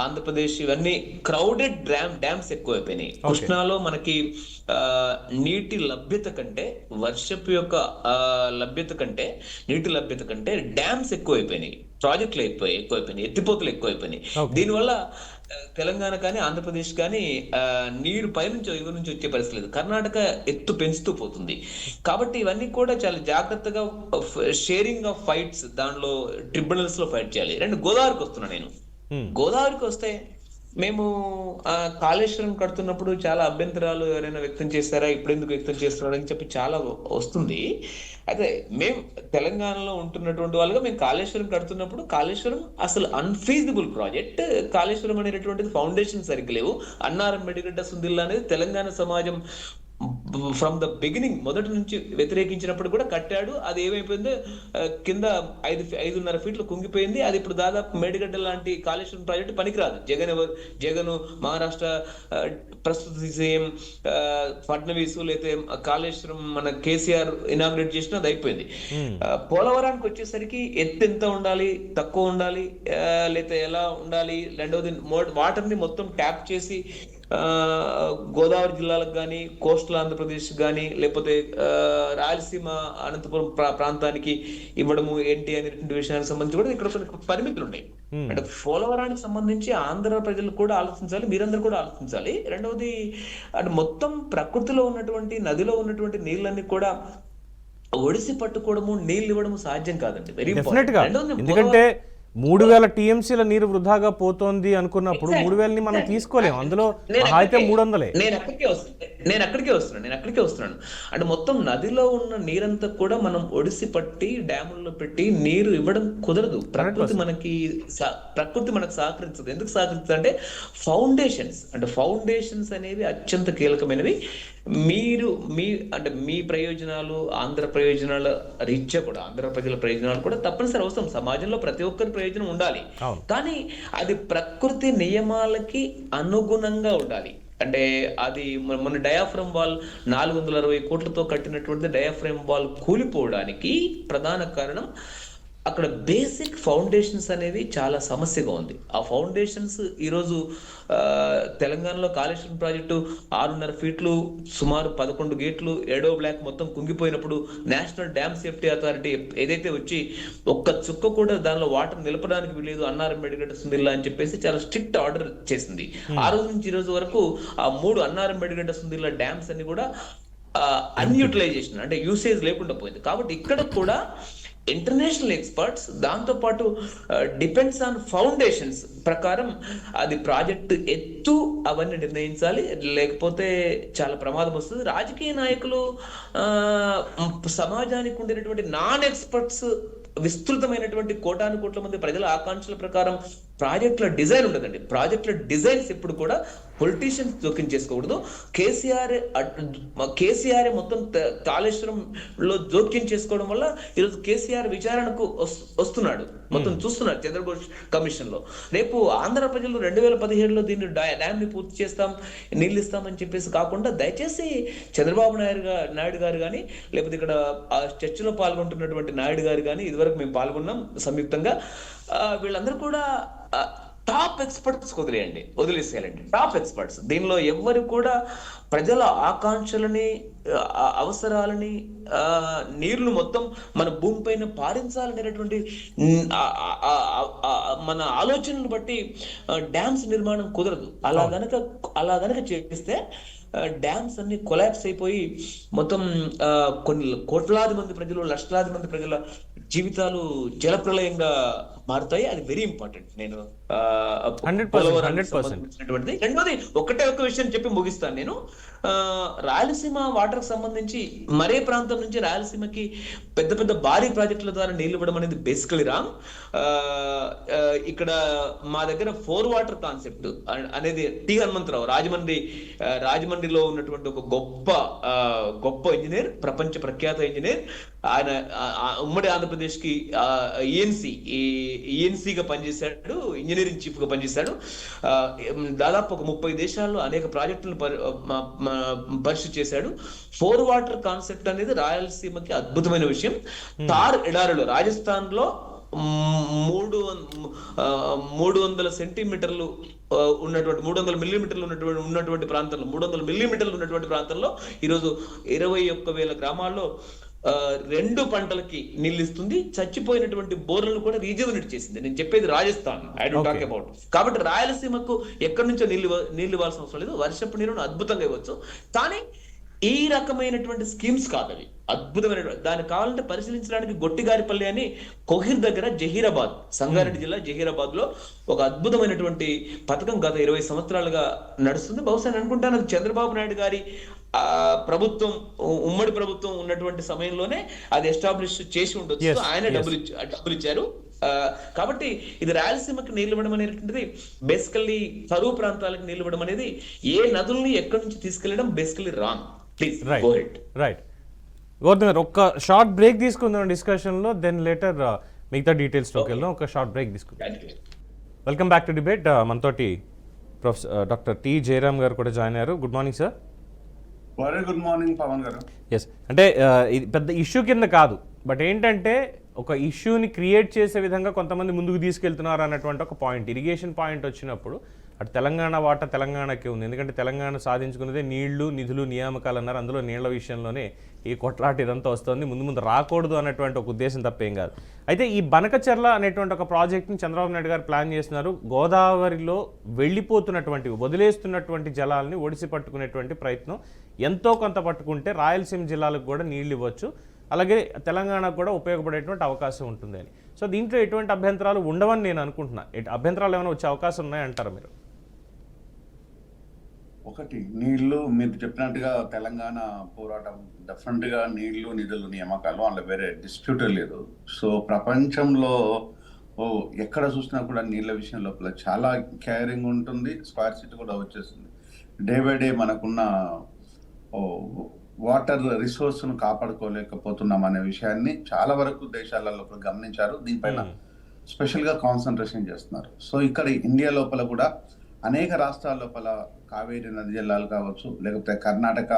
ఆంధ్రప్రదేశ్ ఇవన్నీ క్రౌడెడ్ డ్యామ్స్ ఎక్కువైపోయినాయి. కృష్ణాలో మనకి నీటి లభ్యత కంటే, వర్షపు యొక్క నీటి లభ్యత కంటే డ్యామ్స్ ఎక్కువైపోయినాయి, ప్రాజెక్టులు ఎక్కువైపోయినాయి, ఎత్తిపోతలు ఎక్కువైపోయినాయి. దీనివల్ల తెలంగాణ కానీ ఆంధ్రప్రదేశ్ కానీ నీరు పైనుంచి ఎగువ నుంచి వచ్చే పరిస్థితి లేదు. కర్ణాటక ఎత్తు పెంచుతూ పోతుంది. కాబట్టి ఇవన్నీ కూడా చాలా జాగ్రత్తగా షేరింగ్ ఆఫ్ ఫైట్స్, దానిలో ట్రిబ్యునల్స్ లో ఫైట్ చేయాలి. గోదావరికి వస్తున్నా నేను. గోదావరికి వస్తే మేము కాళేశ్వరం కడుతున్నప్పుడు చాలా అభ్యంతరాలు ఎవరైనా వ్యక్తం చేస్తారా, ఇప్పుడు ఎందుకు వ్యక్తం చేస్తున్నారు అని చెప్పి చాలా వస్తుంది. అయితే మేము తెలంగాణలో ఉంటున్నటువంటి వాళ్ళుగా మేము కాళేశ్వరం కడుతున్నప్పుడు కాళేశ్వరం అసలు అన్ఫీజిబుల్ ప్రాజెక్ట్. కాళేశ్వరం అనేటటువంటిది ఫౌండేషన్ సరిగ్గా లేవు. అన్నారం మెడిగడ్డ సుందిల్లా అనేది తెలంగాణ సమాజం ఫ్రమ్ ద బిగినింగ్ మొదటి నుంచి వ్యతిరేకించినప్పుడు కూడా కట్టాడు. అది ఏమైపోయిందో కింద 5.5 ఫీట్లు కుంగిపోయింది. అది ఇప్పుడు దాదాపు మేడిగడ్డ లాంటి కాళేశ్వరం ప్రాజెక్టు పనికిరాదు. జగన్ మహారాష్ట్ర ప్రస్తుత సీఎం ఫడ్నవీస్ లేతే కాళేశ్వరం మన కేసీఆర్ ఇనాగ్రేట్ చేసిన అది అయిపోయింది. పోలవరానికి వచ్చేసరికి ఎత్తు ఎంత ఉండాలి, తక్కువ ఉండాలి, లేతే ఎలా ఉండాలి, రెండవది వాటర్ ని మొత్తం ట్యాప్ చేసి గోదావరి జిల్లాలకు కానీ, కోస్టల్ ఆంధ్రప్రదేశ్ కానీ, లేకపోతే రాయలసీమ అనంతపురం ప్రాంతానికి ఇవ్వడము ఏంటి అనేటువంటి విషయానికి సంబంధించి కూడా ఇక్కడ కొన్ని పరిమితులు ఉన్నాయి. అంటే పోలవరానికి సంబంధించి ఆంధ్ర ప్రజలు కూడా ఆలోచించాలి, మీరందరూ కూడా ఆలోచించాలి. రెండవది అంటే మొత్తం ప్రకృతిలో ఉన్నటువంటి, నదిలో ఉన్నటువంటి నీళ్ళన్ని కూడా ఒడిసి పట్టుకోవడము, నీళ్ళు ఇవ్వడము సాధ్యం కాదండి. Very important. ఎందుకంటే 3000 టీఎంసీల నీరు వృధాగా పోతోంది అనుకున్నప్పుడు 3000ని మనం తీసుకోలేము. అందులో అయితే 300. నేను అక్కడికే వస్తున్నాను. అంటే మొత్తం నదిలో ఉన్న నీరంతా కూడా మనం ఒడిసి పట్టి డ్యాముల్లో పెట్టి నీరు ఇవ్వడం కుదరదు. ప్రకృతి మనకు సహకరించదు. ఎందుకు సహకరించదు అంటే ఫౌండేషన్స్ అనేవి అత్యంత కీలకమైనవి. మీ ప్రయోజనాలు, ఆంధ్ర ప్రయోజనాల రీత్యా కూడా, ఆంధ్ర ప్రజల ప్రయోజనాలు కూడా తప్పనిసరి అవసరం. సమాజంలో ప్రతి ఒక్కరి ప్రయోజనం ఉండాలి, కానీ అది ప్రకృతి నియమాలకి అనుగుణంగా ఉండాలి. అంటే అది మన డయాఫ్రమ్ వాల్ 460 కోట్లతో కట్టినటువంటి డయాఫ్రమ్ వాల్ కూలిపోవడానికి ప్రధాన కారణం అక్కడ బేసిక్ ఫౌండేషన్స్ అనేవి చాలా సమస్యగా ఉంది. ఆ ఫౌండేషన్స్ ఈరోజు తెలంగాణలో కాళేశ్వరం ప్రాజెక్టు 6.5 ఫీట్లు, సుమారు 11 గేట్లు, 7వ బ్లాక్ మొత్తం కుంగిపోయినప్పుడు నేషనల్ డ్యామ్ సేఫ్టీ అథారిటీ ఏదైతే వచ్చి ఒక్క చుక్క కూడా దానిలో వాటర్ నిలపడానికి వీలేదు, అన్నారం మెడిగడ్డ సుందిల్లా అని చెప్పేసి చాలా స్ట్రిక్ట్ ఆర్డర్ చేసింది. ఆ రోజు నుంచి ఈ రోజు వరకు ఆ 3 అన్నారం మెడిగడ్డ సుందిల్లా డ్యామ్స్ అన్ని కూడా అన్యూటిలైజేషన్, అంటే యూసేజ్ లేకుండా పోయింది. కాబట్టి ఇక్కడ కూడా ఇంటర్నేషనల్ ఎక్స్పర్ట్స్, దాంతో పాటు డిపెండ్స్ ఆన్ ఫౌండేషన్స్ ప్రకారం అది ప్రాజెక్ట్ ఎత్తు అవన్నీ నిర్ణయించాలి, లేకపోతే చాలా ప్రమాదం వస్తుంది. రాజకీయ నాయకులు, సమాజానికి ఉండేటటువంటి నాన్ ఎక్స్పర్ట్స్, విస్తృతమైనటువంటి కోటాను కోట్ల మంది ప్రజల ఆకాంక్షల ప్రకారం ప్రాజెక్టుల డిజైన్ ఉండదండి. ప్రాజెక్టుల డిజైన్స్ ఎప్పుడు కూడా పొలిటీషియన్స్ జోక్యం చేసుకోకూడదు. కేసీఆర్ మొత్తం కాళేశ్వరంలో జోక్యం చేసుకోవడం వల్ల ఈరోజు కేసీఆర్ విచారణకు వస్తున్నాడు, మొత్తం చూస్తున్నాడు చంద్రఘోష్ కమిషన్ లో. రేపు ఆంధ్ర ప్రజలు 2017లో దీన్ని డ్యామ్ ని పూర్తి చేస్తాం, నీళ్ళు ఇస్తామని చెప్పేసి కాకుండా దయచేసి చంద్రబాబు నాయుడు గారు కానీ, లేకపోతే ఇక్కడ చర్చలో పాల్గొంటున్నటువంటి నాయుడు గారు కానీ, ఇదివరకు మేము పాల్గొన్నాం సంయుక్తంగా, వీళ్ళందరూ కూడా టాప్ ఎక్స్పర్ట్స్ వదిలేసేయాలండి. టాప్ ఎక్స్పర్ట్స్ దీనిలో ఎవరు కూడా ప్రజల ఆకాంక్షలని, అవసరాలని, నీళ్లు మొత్తం మన భూమి పైన పారించాలనేటటువంటి మన ఆలోచనలు బట్టి డ్యామ్స్ నిర్మాణం కుదరదు. అలా గనక చేస్తే డ్యామ్స్ అన్ని కొలాప్స్ అయిపోయి మొత్తం కొన్ని కోట్లాది మంది ప్రజలు, లక్షలాది మంది ప్రజల జీవితాలు జలప్రలయంగా మారుతాయి. అది వెరీ ఇంపార్టెంట్. నేను 100%. రెండోది ఒక్క విషయం చెప్పి ముగిస్తాను నేను. రాయలసీమ వాటర్ కి సంబంధించి మరే ప్రాంతం నుంచి రాయలసీమకి పెద్ద పెద్ద భారీ ప్రాజెక్టుల ద్వారా నీళ్లు ఇవ్వడం అనేది బేసికలీ రాంగ్. ఇక్కడ మా దగ్గర 4 వాటర్ కాన్సెప్ట్ అనేది టి హనుమంతరావు, రాజమండ్రిలో ఉన్నటువంటి ఒక గొప్ప ఇంజనీర్, ప్రపంచ ప్రఖ్యాత ఇంజనీర్. ఆయన ఉమ్మడి ఆంధ్రప్రదేశ్ కి ఈఎన్సి, ఈఎన్సీగా పనిచేశాడు, ఇంజనీరింగ్ చీఫ్గా పనిచేశాడు. దాదాపు ఒక 30 దేశాల్లో అనేక ప్రాజెక్టులను పరిశీలి చేశాడు. 4 వాటర్ కాన్సెప్ట్ అనేది రాయలసీమకి అద్భుతమైన విషయం. తార్ ఎడారులు రాజస్థాన్లో 300 సెంటీమీటర్లు ఉన్నటువంటి 300 మిల్లీమీటర్లు ఉన్నటువంటి ప్రాంతంలో 300 మిల్లీమీటర్లు ఉన్నటువంటి ప్రాంతంలో ఈరోజు 21,000 గ్రామాల్లో 2 పంటలకి నీళ్ళు ఇస్తుంది. చచ్చిపోయినటువంటి బోర్లను కూడా రీజనరేట్ చేసింది. నేను చెప్పేది Rajasthan, I don't talk about. కాబట్టి రాయలసీమకు ఎక్కడి నుంచో నీళ్ళు ఇవ్వాల్సిన అవసరం లేదు. వర్షపు నీరును అద్భుతంగా ఇవ్వచ్చు. కానీ ఈ రకమైనటువంటి స్కీమ్స్ కాదు అవి. అద్భుతమైనటువంటి దాన్ని కావాలంటే పరిశీలించడానికి గొట్టిగారిపల్లి అని కోహిర్ దగ్గర జహీరాబాద్, సంగారెడ్డి జిల్లా జహీరాబాద్ లో ఒక అద్భుతమైనటువంటి పథకం గత 20 సంవత్సరాలుగా నడుస్తుంది. బహుశా నేను అనుకుంటాను అది చంద్రబాబు నాయుడు గారి ప్రభుత్వం, ఉమ్మడి ప్రభుత్వం ఉన్నటువంటి సమయంలోనే అది ఎస్టాబ్లిష్ చేసి ఉండొచ్చు. ఆయన డబ్బులు ఇచ్చారు. కాబట్టి ఇది రాయలసీమకి నీళ్ళు ఇవ్వడం అనేటువంటిది బేసికల్లీ కరువు ప్రాంతాలకు నీళ్ళు ఇవ్వడం అనేది ఏ నదుల్ని ఎక్కడి నుంచి తీసుకెళ్లడం basically wrong. Please go ahead. Right Gautam గారు, ఒక్క షార్ట్ బ్రేక్ తీసుకుందాం డిస్కషన్లో, దెన్ లేటర్ మిగతా డీటెయిల్స్లోకి వెళ్దాం. ఒక షార్ట్ బ్రేక్ తీసుకుందాం. Welcome back to debate. మనతోటి డాక్టర్ టి జయరామ్ గారు కూడా జాయిన్ అయ్యారు. Good morning sir. Very good morning Pavan గారు. ఎస్, అంటే ఇది పెద్ద ఇష్యూ కింద కాదు, బట్ ఏంటంటే ఒక ఇష్యూని క్రియేట్ చేసే విధంగా కొంతమంది ముందుకు తీసుకెళ్తున్నారు అన్నటువంటి ఒక పాయింట్. ఇరిగేషన్ పాయింట్ వచ్చినప్పుడు అటు తెలంగాణ వాటా తెలంగాణకే ఉంది. ఎందుకంటే తెలంగాణ సాధించుకున్నదే నీళ్లు, నిధులు, నియామకాలు అన్నారు. అందులో నీళ్ల విషయంలోనే ఈ కొట్లాట ఇదంతా వస్తుంది. ముందు రాకూడదు అన్నటువంటి ఒక ఉద్దేశం తప్పేం కాదు. అయితే ఈ బనకచెర్ల అనేటువంటి ఒక ప్రాజెక్ట్ని చంద్రబాబు నాయుడు గారు ప్లాన్ చేస్తున్నారు. గోదావరిలో వెళ్ళిపోతున్నటువంటి, వదిలేస్తున్నటువంటి జలాల్ని ఒడిసి పట్టుకునేటువంటి ప్రయత్నం. ఎంతో కొంత పట్టుకుంటే రాయలసీమ జిల్లాలకు కూడా నీళ్ళు ఇవ్వచ్చు, అలాగే తెలంగాణకు కూడా ఉపయోగపడేటువంటి అవకాశం ఉంటుంది అని. సో దీంట్లో ఎటువంటి అభ్యంతరాలు ఉండవని నేను అనుకుంటున్నా. అభ్యంతరాలు ఏమైనా వచ్చే అవకాశం ఉన్నాయంటారా మీరు? ఒకటి, నీళ్లు మీరు చెప్పినట్టుగా తెలంగాణ పోరాటం డెఫినెట్గా నీళ్లు, నిధులు, నియామకాలు అందులో వేరే డిస్ప్యూట్ లేదు. సో ప్రపంచంలో ఎక్కడ చూసినా కూడా నీళ్ళ విషయం లోపల చాలా కేరింగ్ ఉంటుంది. స్క్వేర్ సిటీ కూడా వచ్చేస్తుంది. డే బై డే మనకున్న వాటర్ రిసోర్స్ను కాపాడుకోలేకపోతున్నాం అనే విషయాన్ని చాలా వరకు దేశాలలో గమనించారు. దీనిపైన స్పెషల్గా కాన్సన్ట్రేషన్ చేస్తున్నారు. సో ఇక్కడ ఇండియా లోపల కూడా అనేక రాష్ట్రాల లోపల కావేరీ నది జిల్లాలు కావచ్చు, లేకపోతే కర్ణాటక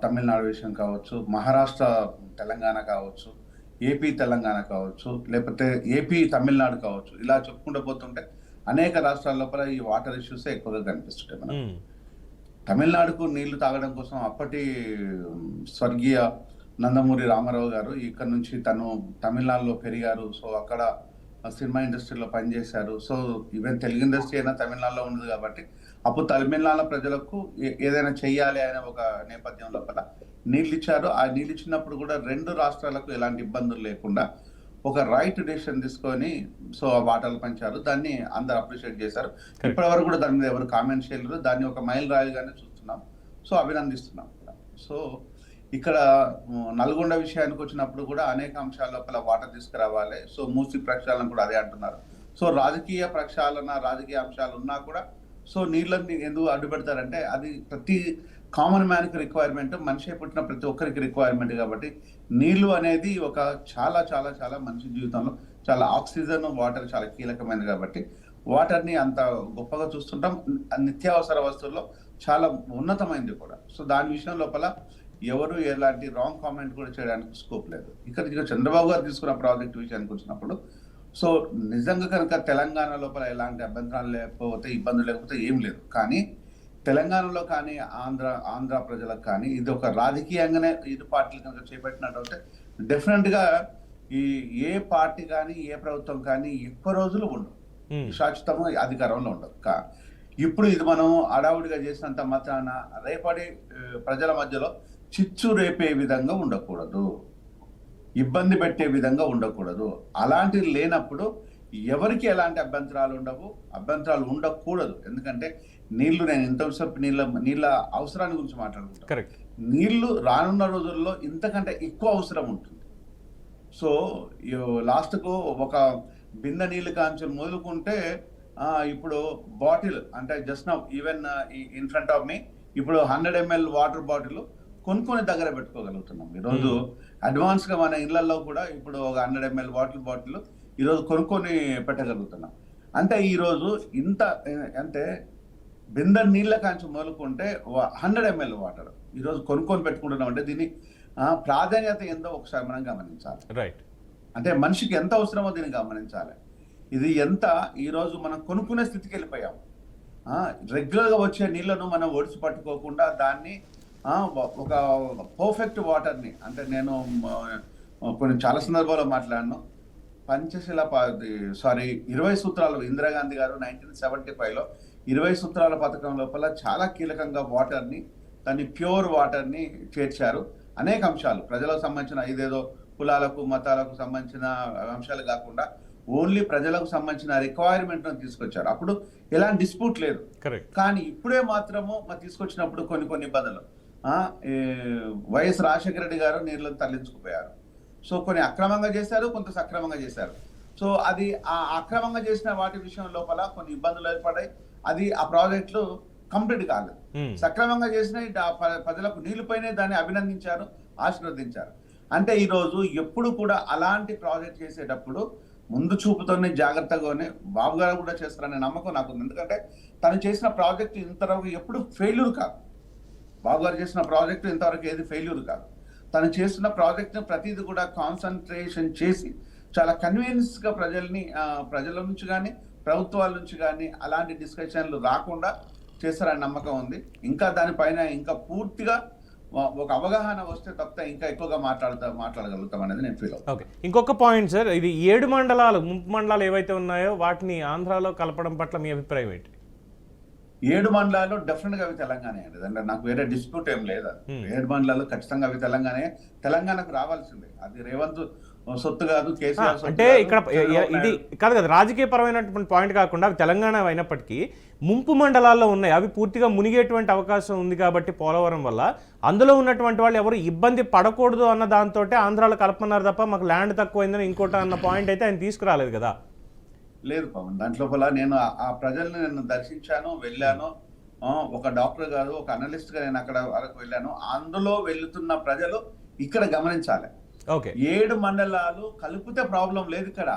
తమిళనాడు విషయం కావచ్చు, మహారాష్ట్ర తెలంగాణ కావచ్చు, ఏపీ తెలంగాణ కావచ్చు, లేకపోతే ఏపీ తమిళనాడు కావచ్చు, ఇలా చెప్పుకుంటూ పోతుంటే అనేక రాష్ట్రాల లోపల ఈ వాటర్ ఇష్యూసే ఎక్కువగా కనిపిస్తుంటాయి. మనం తమిళనాడుకు నీళ్లు తాగడం కోసం అప్పటి స్వర్గీయ నందమూరి రామారావు గారు ఇక్కడ నుంచి తను తమిళనాడులో పెరిగారు. సో అక్కడ సినిమా ఇండస్ట్రీలో పనిచేశారు. సో ఈవెన్ తెలుగు ఇండస్ట్రీ అయినా తమిళనాడులో ఉంది కాబట్టి అప్పుడు తమిళనాడు ప్రజలకు ఏదైనా చెయ్యాలి అనే ఒక నేపథ్యం లోపల నీళ్ళు ఇచ్చారు. ఆ నీళ్ళు ఇచ్చినప్పుడు కూడా 2 రాష్ట్రాలకు ఎలాంటి ఇబ్బందులు లేకుండా ఒక రైట్ డెసిషన్ తీసుకొని సో ఆ వాటర్లు పంచారు. దాన్ని అందరు అప్రిషియేట్ చేశారు. ఇప్పటి వరకు కూడా దాని మీద ఎవరు కామెంట్ చేయలేరు. దాన్ని ఒక మైల్ రాయిగానే చూస్తున్నాం. సో అభినందిస్తున్నాం కూడా. సో ఇక్కడ నల్గొండ విషయానికి వచ్చినప్పుడు కూడా అనేక అంశాల లోపల వాటర్ తీసుకురావాలి. సో మూసి ప్రక్షాళన కూడా అదే అంటున్నారు. సో రాజకీయ ప్రక్షాళన, రాజకీయ అంశాలు ఉన్నా కూడా సో నీళ్ళని ఎందుకు అడ్డుపెడతారంటే అది ప్రతి కామన్ మ్యాన్కి రిక్వైర్మెంట్, మనిషి పుట్టిన ప్రతి ఒక్కరికి రిక్వైర్మెంట్. కాబట్టి నీళ్లు అనేది ఒక చాలా చాలా చాలా మనిషి జీవితంలో చాలా ఆక్సిజన్, వాటర్ చాలా కీలకమైనది. కాబట్టి వాటర్ని అంత గొప్పగా చూస్తుంటాం. నిత్యావసర వస్తువుల్లో చాలా ఉన్నతమైనది కూడా. సో దాని విషయం లోపల ఎవరు ఎలాంటి రాంగ్ కామెంట్ కూడా చేయడానికి స్కోప్ లేదు. ఇక్కడ చంద్రబాబు గారు తీసుకున్న ప్రాజెక్ట్ విషయానికి వచ్చినప్పుడు సో నిజంగా కనుక తెలంగాణ లోపల ఎలాంటి అభ్యంతరాలు లేకపోతే, ఇబ్బందులు లేకపోతే ఏం లేదు. కానీ తెలంగాణలో కానీ ఆంధ్ర ప్రజలకు కానీ ఇది ఒక రాజకీయంగానే ఇరు పార్టీలు కనుక చేపట్టినట్టు డెఫినెట్గా ఈ ఏ పార్టీ కానీ ఏ ప్రభుత్వం కానీ ఎక్కువ రోజులు ఉండవు, శాశ్వతంగా అధికారంలో ఉండదు. ఇప్పుడు ఇది మనం అడావుడిగా చేసినంత మాత్రాన రేపటి ప్రజల మధ్యలో చిచ్చు రేపే విధంగా ఉండకూడదు, ఇబ్బంది పెట్టే విధంగా ఉండకూడదు. అలాంటివి లేనప్పుడు ఎవరికి ఎలాంటి అభ్యంతరాలు ఉండవు, అభ్యంతరాలు ఉండకూడదు. ఎందుకంటే నీళ్లు, నేను ఇంతసేపు నీళ్ళ అవసరాన్ని గురించి మాట్లాడుకుంటాను. నీళ్లు రానున్న రోజుల్లో ఇంతకంటే ఎక్కువ అవసరం ఉంటుంది. సో లాస్ట్కు ఒక బిందె నీళ్ళు కాంచెలు మొదలుకుంటే ఇప్పుడు బాటిల్ అంటే just now even in front of me ఇప్పుడు 100 ml వాటర్ బాటిల్ కొనుక్కొని దగ్గర పెట్టుకోగలుగుతున్నాం. ఈరోజు అడ్వాన్స్గా మన ఇళ్లలో కూడా ఇప్పుడు ఒక 100 ml బాటిల్ ఈరోజు కొనుక్కొని పెట్టగలుగుతున్నాం. అంటే ఈరోజు ఇంత అంటే బిందె నీళ్ళ కాంచి మొదలుకుంటే 100 ml వాటర్ ఈరోజు కొనుక్కొని పెట్టుకుంటున్నాం. అంటే దీని ప్రాధాన్యత ఏందో ఒకసారి మనం గమనించాలి. రైట్. అంటే మనిషికి ఎంత అవసరమో దీన్ని గమనించాలి. ఇది ఎంత ఈరోజు మనం కొనుక్కునే స్థితికి వెళ్ళిపోయాం. రెగ్యులర్గా వచ్చే నీళ్లను మనం ఒడిసి పట్టుకోకుండా దాన్ని ఒక పర్ఫెక్ట్ వాటర్ని, అంటే నేను కొన్ని చాలా సందర్భాల్లో మాట్లాడాను. 20 సూత్రాలు ఇందిరాగాంధీ గారు 1975లో 20 సూత్రాల పథకం లోపల చాలా కీలకంగా వాటర్ని, దాన్ని ప్యూర్ వాటర్ని చేర్చారు. అనేక అంశాలు ప్రజలకు సంబంధించిన, ఇదేదో కులాలకు మతాలకు సంబంధించిన అంశాలు కాకుండా ఓన్లీ ప్రజలకు సంబంధించిన రిక్వైర్మెంట్ తీసుకొచ్చారు. అప్పుడు ఎలాంటి డిస్ప్యూట్ లేదు. కానీ ఇప్పుడే మాత్రము తీసుకొచ్చినప్పుడు కొన్ని ఇబ్బందులు. వైఎస్ రాజశేఖర రెడ్డి గారు నీళ్ళను తరలించుకుపోయారు. సో కొన్ని అక్రమంగా చేశారు, కొంత సక్రమంగా చేశారు. సో అది ఆ అక్రమంగా చేసిన వాటి విషయం లోపల కొన్ని ఇబ్బందులు ఏర్పడ్డాయి. అది ఆ ప్రాజెక్టులు కంప్లీట్ కాలేదు. సక్రమంగా చేసిన ప్రజలకు నీళ్లుపైనే దాన్ని అభినందించారు, ఆశీర్వదించారు. అంటే ఈరోజు ఎప్పుడు కూడా అలాంటి ప్రాజెక్ట్ చేసేటప్పుడు ముందు చూపుతోనే జాగ్రత్తగానే బాబు గారు కూడా చేస్తారనే నమ్మకం నాకు ఉంది. ఎందుకంటే తను చేసిన ప్రాజెక్టు ఇంతవరకు ఎప్పుడు ఫెయిల్యూర్ కాదు. బాబు గారు చేసిన ప్రాజెక్టు ఇంతవరకు ఏది ఫెయిల్యూర్ కాదు. తను చేస్తున్న ప్రాజెక్ట్ని ప్రతిదీ కూడా కాన్సన్ట్రేషన్ చేసి చాలా కన్వీనియన్స్గా ప్రజల నుంచి కానీ ప్రభుత్వాల నుంచి కానీ అలాంటి డిస్కషన్లు రాకుండా చేస్తారని నమ్మకం ఉంది. ఇంకా దానిపైన ఇంకా పూర్తిగా ఒక అవగాహన వస్తే తప్ప ఇంకా ఎక్కువగా మాట్లాడగలుగుతాం అనేది నేను ఫీల్ అవుతాను. ఓకే, ఇంకొక పాయింట్ సార్, ఇది 7 మండలాలు ముంపు మండలాలు ఏవైతే ఉన్నాయో వాటిని ఆంధ్రాలో కలపడం పట్ల మీ అభిప్రాయం ఏంటి? 7 మండలాలు డెఫినెట్ గా అవి తెలంగాణ అండి. అంటే నాకు వేరే డిస్ప్యూట్ ఏం లేదు. 7 మండలాలు ఖచ్చితంగా అవి తెలంగాణకు రావాల్సిందే. అది రేవంత్ సొత్తు కాదు, కేసీఆర్ అంటే ఇక్కడ ఇది కాదు కదా రాజకీయ పరమైనటువంటి పాయింట్ కాకుండా అవి తెలంగాణ అయినప్పటికీ ముంపు మండలాల్లో ఉన్నాయి. అవి పూర్తిగా మునిగేటువంటి అవకాశం ఉంది కాబట్టి పోలవరం వల్ల అందులో ఉన్నటువంటి వాళ్ళు ఎవరు ఇబ్బంది పడకూడదు అన్న దాంతో ఆంధ్రాలో కలపన్నారు తప్ప మాకు ల్యాండ్ తక్కువైందని ఇంకోటి అన్న పాయింట్ అయితే ఆయన తీసుకురాలేదు కదా. లేదు పవన్, దాంట్లోపల నేను ఆ ప్రజల్ని నేను దర్శించాను, వెళ్ళాను. ఒక డాక్టర్ గారు, ఒక అనలిస్ట్ గా నేను అక్కడ వరకు వెళ్ళాను. అందులో వెళ్తున్న ప్రజలు ఇక్కడ గమనించాలి. 7 మండలాలు కలిపితే ప్రాబ్లం లేదు. ఇక్కడ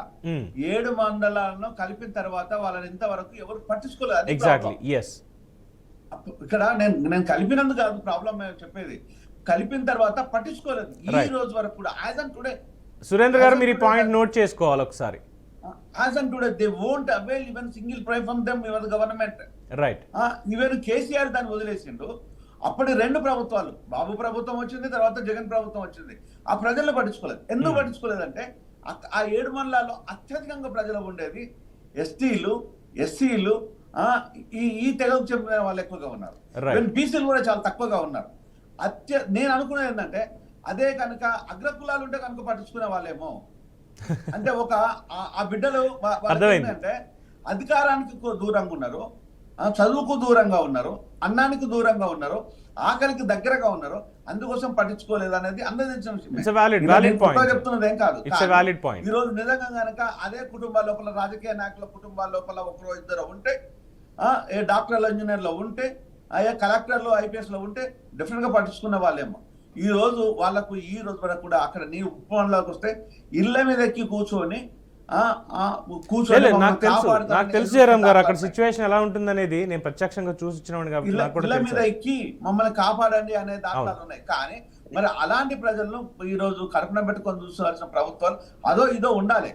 7 మండలాలను కలిపిన తర్వాత వాళ్ళని ఇంతవరకు ఎవరు పట్టించుకోలేదు. ఇక్కడ నేను కలిపినందుకు కాదు ప్రాబ్లం చెప్పేది, కలిపిన తర్వాత పట్టించుకోలేదు ఈ రోజు వరకు కూడా. యాజ్ అండ్ టుడే సురేంద్ర గారు మీరు ఈ పాయింట్ నోట్ చేసుకోవాలి ఒకసారి. As and today, they won't avail even single price from them, even the government. Right. Even KCR దాన్ని వదిలేసిండు. అప్పటి 2 ప్రభుత్వాలు, బాబు ప్రభుత్వం వచ్చింది, తర్వాత జగన్ ప్రభుత్వం వచ్చింది. ఆ ప్రజలను పట్టించుకోలేదు. ఎందుకు పట్టించుకోలేదంటే ఆ 7 మండలాల్లో అత్యధికంగా ప్రజలు ఉండేది ఎస్టీలు, ఎస్సీలు, ఈ తెగకు చెందిన వాళ్ళు ఎక్కువగా ఉన్నారు. బీసీలు కూడా చాలా తక్కువగా ఉన్నారు. నేను అనుకునేది ఏంటంటే అదే కనుక అగ్రకులాలు ఉంటే కనుక పట్టించుకునే వాళ్ళేమో. అంటే ఆ బిడ్డలు ఏంటంటే అధికారానికి దూరంగా ఉన్నారు, చదువుకు దూరంగా ఉన్నారు, అన్నానికి దూరంగా ఉన్నారు, ఆకలికి దగ్గరగా ఉన్నారు. అందుకోసం పట్టించుకోలేదు అనేది అందరూ తెలిసిన విషయం. చెప్తున్నది ఏం కాదు. ఈ రోజు నిజంగా కనుక అదే కుటుంబాల లోపల, రాజకీయ నాయకుల కుటుంబాల లోపల ఒకరో ఇద్దరు ఉంటే, ఏ డాక్టర్లు, ఇంజనీర్లు ఉంటే, ఏ కలెక్టర్లు, ఐపీఎస్ లో ఉంటే డెఫినెట్ గా పట్టించుకునే వాళ్ళేమో. ఈ రోజు వాళ్ళకు ఈ రోజు వరకు కూడా అక్కడ నీ ఉపవనంలోకి వస్తే ఇళ్ల మీద ఎక్కి కూర్చొని నాకు తెలుసు జయరామ్ గారు అక్కడ సిచ్యువేషన్ ఎలా ఉంటుంది అనేది నేను ప్రత్యక్షంగా చూసిచ్చినవాడిని కాబట్టి ఇళ్ల మీద ఎక్కి మమ్మల్ని కాపాడండి అనే దాంట్లో ఉన్నాయి. కానీ మరి అలాంటి ప్రజలను ఈ రోజు కడుపున పెట్టుకొని చూసుకోవాల్సిన ప్రభుత్వాలు అదో ఇదో ఉండాలి.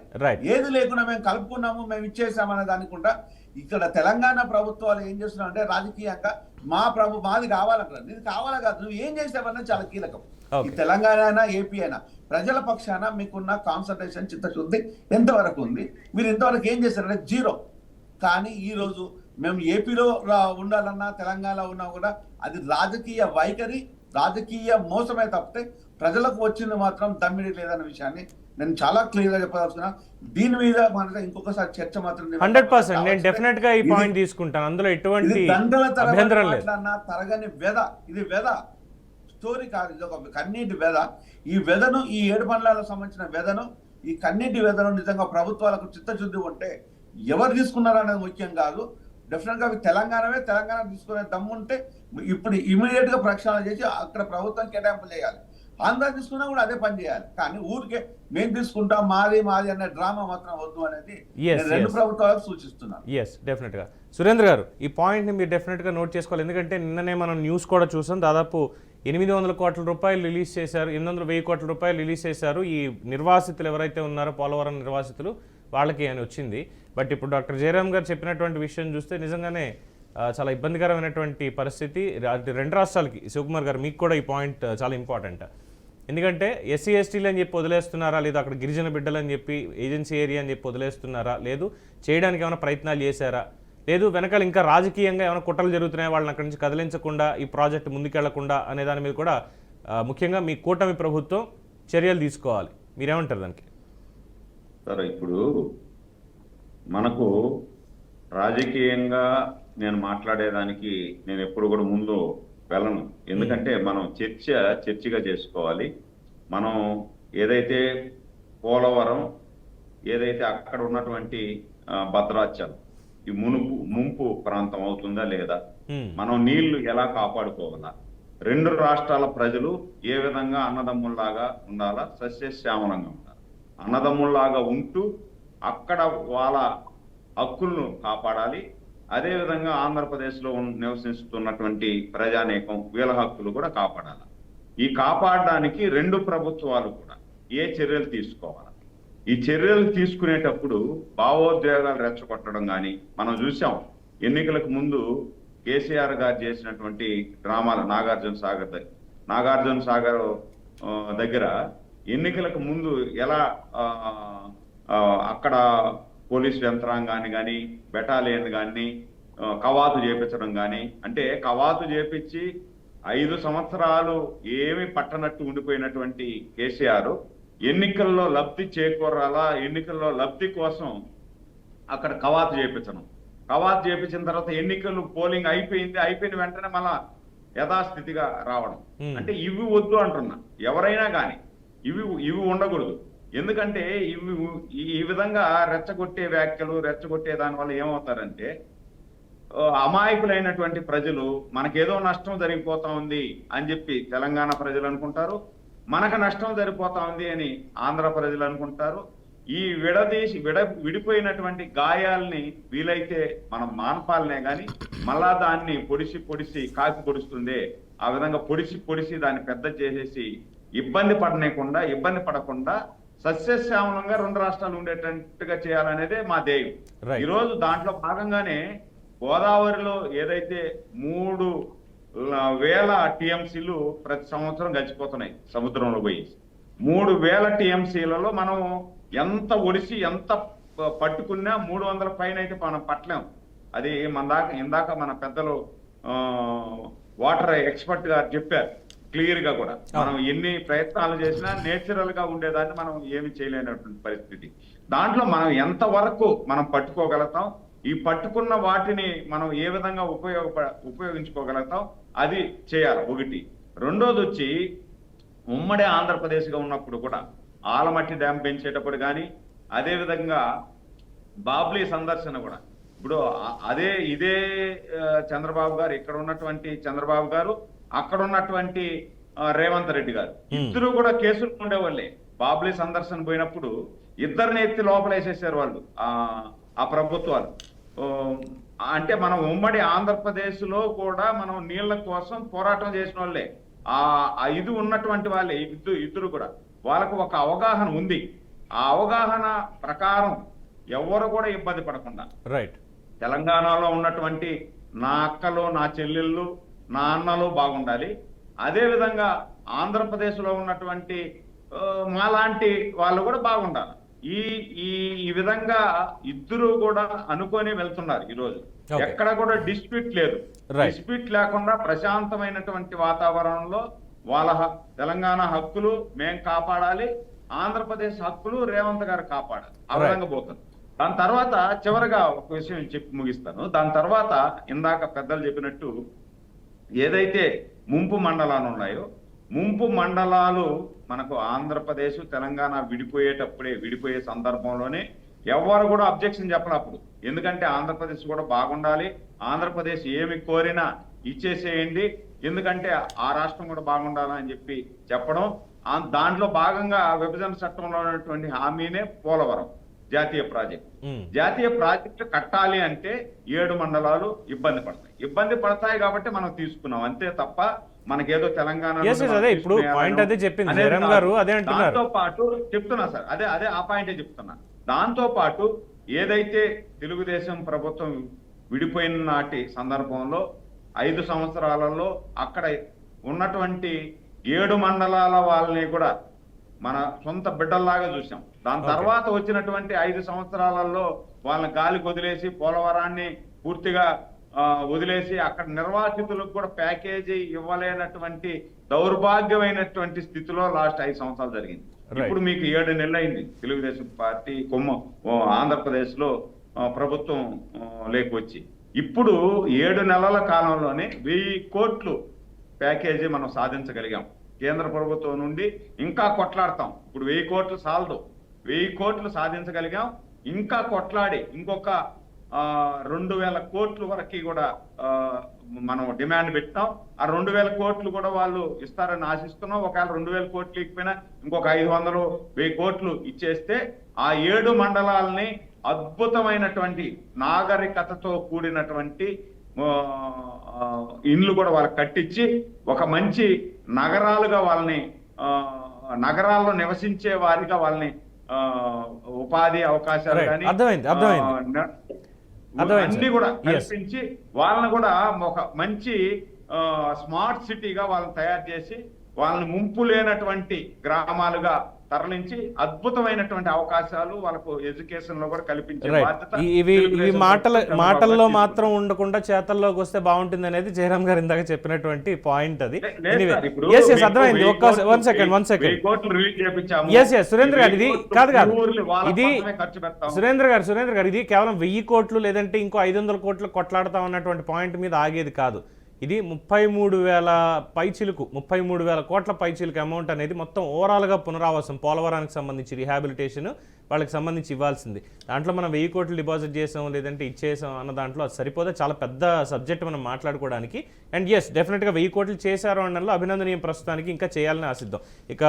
ఏది లేకుండా మేము కలుపుకున్నాము, మేము ఇచ్చేసామనే దానికుండా ఇక్కడ తెలంగాణ ప్రభుత్వాలు ఏం చేస్తున్నాం అంటే రాజకీయంగా మాది కావాలంటారు. ఇది కావాలా కాదు, నువ్వు ఏం చేసావన్నది చాలా కీలకం. ఈ తెలంగాణ అయినా ఏపీ అయినా ప్రజల పక్షాన మీకున్న కాన్సన్ట్రేషన్, చిత్తశుద్ధి ఎంతవరకు ఉంది? మీరు ఇంతవరకు ఏం చేశారంటే 0. కానీ ఈ రోజు మేము ఏపీలో ఉండాలన్నా తెలంగాణలో ఉన్నా కూడా అది రాజకీయ వైఖరి, రాజకీయ మోసమే తప్పితే ప్రజలకు వచ్చింది మాత్రం దమ్మిడి లేదన్న విషయాన్ని నేను చాలా క్లియర్ గా చెప్పదలుచుకున్నా. దీని మీద మనకి ఇంకొకసారి చర్చ మాత్రం 100% నేను డెఫినెట్ గా ఈ పాయింట్ తీసుకుంటాను. అందులో ఎటువంటి అభ్యంతరం లేదు. తరగని వెద, ఇది వెద స్టోరీ కాదు, ఇది ఒక కన్నీటి వెద. ఈ వెదను, ఈ 7 మండలాలకు సంబంధించిన వెదను, ఈ కన్నీటి వెదను నిజంగా ప్రభుత్వాలకు చిత్తశుద్ధి ఉంటే ఎవరు తీసుకున్నారనేది ముఖ్యం కాదు. డెఫినెట్ గా తెలంగాణ తీసుకునే దమ్ముంటే ఇప్పుడు ఇమీడియట్ గా ప్రక్షాళన చేసి అక్కడ ప్రభుత్వం కేటాయింపులు చేయాలి. ఆంధ్ర తీసుకున్నా కూడా అదే పని చేయాలి. కానీ ఊరికే మేము తీసుకుంటాం మాది అనే డ్రామా మాత్రం వద్దు అనేది నేను రెండు ప్రభుత్వాలకు సూచిస్తున్నాను. ఎస్, డెఫినెట్గా సురేంద్ర గారు ఈ పాయింట్ని మీరు డెఫినెట్గా నోట్ చేసుకోవాలి. ఎందుకంటే నిన్ననే మనం న్యూస్ కూడా చూసాం, దాదాపు 800 కోట్ల రూపాయలు రిలీజ్ చేశారు, 800 కోట్ల రూపాయలు రిలీజ్ చేశారు ఈ నిర్వాసితులు ఎవరైతే ఉన్నారో పోలవరం నిర్వాసితులు వాళ్ళకి అని వచ్చింది. బట్ ఇప్పుడు డాక్టర్ జయరామ్ గారు చెప్పినటువంటి విషయం చూస్తే నిజంగానే చాలా ఇబ్బందికరమైనటువంటి పరిస్థితి రెండు రాష్ట్రాలకి. శివకుమార్ గారు మీకు కూడా ఈ పాయింట్ చాలా ఇంపార్టెంట్. ఎందుకంటే ఎస్సీ ఎస్టీలు అని చెప్పి వదిలేస్తున్నారా, లేదు అక్కడ గిరిజన బిడ్డలు అని చెప్పి ఏజెన్సీ ఏరియా అని చెప్పి వదిలేస్తున్నారా, లేదు చేయడానికి ఏమైనా ప్రయత్నాలు చేశారా, లేదు వెనకాల ఇంకా రాజకీయంగా ఏమైనా కుట్రలు జరుగుతున్నాయా వాళ్ళని అక్కడి నుంచి కదిలించకుండా ఈ ప్రాజెక్ట్ ముందుకెళ్లకుండా అనే దాని మీద కూడా ముఖ్యంగా మీ కూటమి ప్రభుత్వం చర్యలు తీసుకోవాలి. మీరేమంటారు దానికి? సరే, ఇప్పుడు మనకు రాజకీయంగా నేను మాట్లాడేదానికి నేను ఎప్పుడు కూడా ముందు వెళ్ళను. ఎందుకంటే మనం చర్చగా చేసుకోవాలి. మనం ఏదైతే పోలవరం, ఏదైతే అక్కడ ఉన్నటువంటి భద్రాచలం ఈ ముంపు ప్రాంతం అవుతుందా లేదా, మనం నీళ్లు ఎలా కాపాడుకోవాలా, రెండు రాష్ట్రాల ప్రజలు ఏ విధంగా అన్నదమ్ముల్లాగా ఉండాలా, సస్యశ్యామలంగా ఉండాలి, అన్నదమ్ముల్లాగా ఉంటూ అక్కడ వాళ్ళ హక్కులను కాపాడాలి. అదేవిధంగా ఆంధ్రప్రదేశ్లో నివసిస్తున్నటువంటి ప్రజానేకం వీళ్ళ హక్కులు కూడా కాపాడాలి. ఈ కాపాడడానికి రెండు ప్రభుత్వాలు కూడా ఏ చర్యలు తీసుకోవాలి. ఈ చర్యలు తీసుకునేటప్పుడు భావోద్వేగాలు రెచ్చగొట్టడం కానీ మనం చూసాం. ఎన్నికలకు ముందు కేసీఆర్ గారు చేసినటువంటి డ్రామాలు నాగార్జున సాగర్ దగ్గర ఎన్నికలకు ముందు ఎలా అక్కడ పోలీసు యంత్రాంగాన్ని కానీ బెటాలియన్ కానీ కవాతు చేపించడం కానీ, అంటే కవాతు చేపించి 5 సంవత్సరాలు ఏమి పట్టనట్టు ఉండిపోయినటువంటి కేసీఆర్ ఎన్నికల్లో లబ్ధి చేకూరాలా, ఎన్నికల్లో లబ్ధి కోసం అక్కడ కవాతు చేపించిన తర్వాత ఎన్నికలు పోలింగ్ అయిపోయిన వెంటనే మళ్ళా యథాస్థితిగా రావడం. అంటే ఇవి వద్దు అంటున్నా. ఎవరైనా కానీ ఇవి ఉండకూడదు. ఎందుకంటే ఈ విధంగా రెచ్చగొట్టే వ్యాఖ్యలు రెచ్చగొట్టే దాని వల్ల ఏమవుతారంటే అమాయకులైనటువంటి ప్రజలు మనకేదో నష్టం జరిగిపోతా ఉంది అని చెప్పి తెలంగాణ ప్రజలు అనుకుంటారు, మనకు నష్టం జరిగిపోతా ఉంది అని ఆంధ్ర ప్రజలు అనుకుంటారు. ఈ విడిపోయినటువంటి గాయాల్ని వీలైతే మనం మాన్పాలనే కానీ మళ్ళా దాన్ని పొడిసి కాకి పొడుస్తుందే ఆ విధంగా పొడిసి దాన్ని పెద్ద చేసేసి ఇబ్బంది పడకుండా సస్యశ్యామలంగా రెండు రాష్ట్రాలు ఉండేటట్టుగా చేయాలనేదే మా ధ్యేయం. ఈరోజు దాంట్లో భాగంగానే గోదావరిలో ఏదైతే 3,000 టీఎంసీలు ప్రతి సంవత్సరం గడిచిపోతున్నాయి సముద్రంలో పోయి. 3,000 టీఎంసీలలో మనం ఎంత ఒడిసి ఎంత పట్టుకున్నా 300 పైన అయితే మనం పట్టలేం. అది ఇందాక మన పెద్దలు వాటర్ ఎక్స్పర్ట్ గారు చెప్పారు క్లియర్ గా కూడా. మనం ఎన్ని ప్రయత్నాలు చేసినా నేచురల్ గా ఉండేదాన్ని మనం ఏమి చేయలేనటువంటి పరిస్థితి. దాంట్లో మనం ఎంత వరకు మనం పట్టుకోగలుగుతాం, ఈ పట్టుకున్న వాటిని మనం ఏ విధంగా ఉపయోగించుకోగలుగుతాం అది చేయాలి ఒకటి. రెండోది వచ్చి ఉమ్మడి ఆంధ్రప్రదేశ్ గా ఉన్నప్పుడు కూడా ఆలమట్టి డ్యాం పెంచేటప్పుడు కానీ, అదే విధంగా బాబ్లీ సందర్శన కూడా ఇప్పుడు ఇదే చంద్రబాబు గారు, ఇక్కడ ఉన్నటువంటి చంద్రబాబు గారు, అక్కడ ఉన్నటువంటి రేవంత్ రెడ్డి గారు ఇద్దరు కూడా కేసులు ఉండేవాళ్ళే. బాబ్లీ సందర్శన పోయినప్పుడు ఇద్దరిని ఎత్తి లోపలేసేసారు వాళ్ళు ఆ ప్రభుత్వాలు. అంటే మనం ఉమ్మడి ఆంధ్రప్రదేశ్ లో కూడా మనం నీళ్ల కోసం పోరాటం చేసిన వాళ్ళే. ఇది ఉన్నటువంటి వాళ్ళే ఇద్దరు కూడా. వాళ్ళకు ఒక అవగాహన ఉంది. ఆ అవగాహన ప్రకారం ఎవరు కూడా ఇబ్బంది పడకుండా తెలంగాణలో ఉన్నటువంటి నా అక్కలు, నా చెల్లెళ్ళు, నా అన్నలు బాగుండాలి. అదే విధంగా ఆంధ్రప్రదేశ్ లో ఉన్నటువంటి మాలాంటి వాళ్ళు కూడా బాగుండాలి. ఈ విధంగా ఇద్దరు కూడా అనుకొని వెళ్తున్నారు. ఈరోజు ఎక్కడ కూడా డిస్ప్యూట్ లేదు. డిస్ప్యూట్ లేకుండా ప్రశాంతమైనటువంటి వాతావరణంలో వాళ్ళ తెలంగాణ హక్కులు మేం కాపాడాలి, ఆంధ్రప్రదేశ్ హక్కులు రేవంత్ గారు కాపాడాలి. ఆ విధంగా పోతుంది. దాని తర్వాత చివరిగా ఒక విషయం చెప్పి ముగిస్తాను. దాని తర్వాత ఇందాక పెద్దలు చెప్పినట్టు ఏదైతే ముంపు మండలాలు ఉన్నాయో, ముంపు మండలాలు మనకు ఆంధ్రప్రదేశ్ తెలంగాణ విడిపోయే సందర్భంలోనే ఎవరు కూడా అబ్జెక్షన్ చెప్పనప్పుడు. ఎందుకంటే ఆంధ్రప్రదేశ్ కూడా బాగుండాలి, ఆంధ్రప్రదేశ్ ఏమి కోరినా ఇచ్చేసేయండి, ఎందుకంటే ఆ రాష్ట్రం కూడా బాగుండాలని చెప్పి చెప్పడం, దాంట్లో భాగంగా విభజన చట్టంలో ఉన్నటువంటి హామీనే పోలవరం జాతీయ ప్రాజెక్ట్. జాతీయ ప్రాజెక్టు కట్టాలి అంటే 7 మండలాలు ఇబ్బంది పడతాయి కాబట్టి మనం తీసుకున్నాం, అంతే తప్ప మనకేదో తెలంగాణ ఇప్పుడు పాయింట్ అదే చెప్పింది జయరాం గారు, అదే అంటున్నారు. దాంతో పాటు చెప్తున్నా సార్, అదే ఆ పాయింటే చెప్తున్నా. దాంతో పాటు ఏదైతే తెలుగుదేశం ప్రభుత్వం విడిపోయిన నాటి సందర్భంలో 5 సంవత్సరాలలో అక్కడ ఉన్నటువంటి 7 మండలాల వాళ్ళని కూడా మన సొంత బిడ్డల్లాగా చూసాం. దాని తర్వాత వచ్చినటువంటి 5 సంవత్సరాలలో వాళ్ళని గాలికి వదిలేసి పోలవరాన్ని పూర్తిగా వదిలేసి అక్కడ నిర్వాసితులకు కూడా ప్యాకేజీ ఇవ్వలేనటువంటి దౌర్భాగ్యమైనటువంటి స్థితిలో లాస్ట్ 5 సంవత్సరాలు జరిగింది. ఇప్పుడు మీకు 7 నెలలు అయింది తెలుగుదేశం పార్టీ ఆంధ్రప్రదేశ్ లో ప్రభుత్వం లేకొచ్చి. ఇప్పుడు 7 నెలల కాలంలోనే 1000 కోట్లు ప్యాకేజీ మనం సాధించగలిగాం. కేంద్ర ప్రభుత్వం నుండి ఇంకా కొట్లాడతాం. ఇప్పుడు 1000 కోట్లు సాలదు, 1000 కోట్లు సాధించగలిగాం. ఇంకా కొట్లాడి ఇంకొక 2000 కోట్ల వరకు కూడా మనం డిమాండ్ పెట్టాం. ఆ 2000 కోట్లు కూడా వాళ్ళు ఇస్తారని ఆశిస్తున్నాం. ఒకవేళ 2000 కోట్లు ఇకపోయినా ఇంకొక 500-1000 కోట్లు ఇచ్చేస్తే ఆ 7 మండలాలని అద్భుతమైన నాగరికతతో కూడినటువంటి ఇండ్లు కూడా వాళ్ళకి కట్టించి ఒక మంచి నగరాలుగా వాళ్ళని, నగరాల్లో నివసించే వారిగా వాళ్ళని ఉపాధి అవకాశాలు కానీ అన్ని కూడా కల్పించి వాళ్ళని కూడా ఒక మంచి స్మార్ట్ సిటీగా వాళ్ళని తయారు చేసి వాళ్ళని ముంపు లేనటువంటి గ్రామాలుగా తరలించి అద్భుతమైనటువంటి అవకాశాలు వాళ్ళకు ఎడ్యుకేషన్ లో కూడా కల్పించే బాధ్యత. ఇవి మాటల్లో మాత్రం ఉండకుండా చేతల్లోకి వస్తే బాగుంటుంది అనేది జయరాం గారు ఇందాక చెప్పినటువంటి పాయింట్. అది అర్థమైంది. వన్ సెకండ్ సురేంద్ర గారు, ఇది కాదు ఇది సురేంద్ర గారు ఇది కేవలం 1000 కోట్లు లేదంటే ఇంకో 500 కోట్లు కొట్లాడతా ఉన్నటువంటి పాయింట్ మీద ఆగేది కాదు. ఇది 33,000 కోట్ల పైచిలుకు అమౌంట్ అనేది మొత్తం ఓవరాల్గా పునరావాసం, పోలవరానికి సంబంధించి రీహాబిలిటేషన్ వాళ్ళకి సంబంధించి ఇవ్వాల్సింది. దాంట్లో మనం 1000 కోట్లు డిపాజిట్ చేసాం లేదంటే ఇచ్చేసాం అన్న దాంట్లో అది సరిపోతే, చాలా పెద్ద సబ్జెక్ట్ మనం మాట్లాడుకోవడానికి. అండ్ ఎస్, డెఫినెట్గా 1000 కోట్లు చేశారు అనడంలో అభినందనీయం. ప్రస్తుతానికి ఇంకా చేయాలని ఆశిద్దాం. ఇక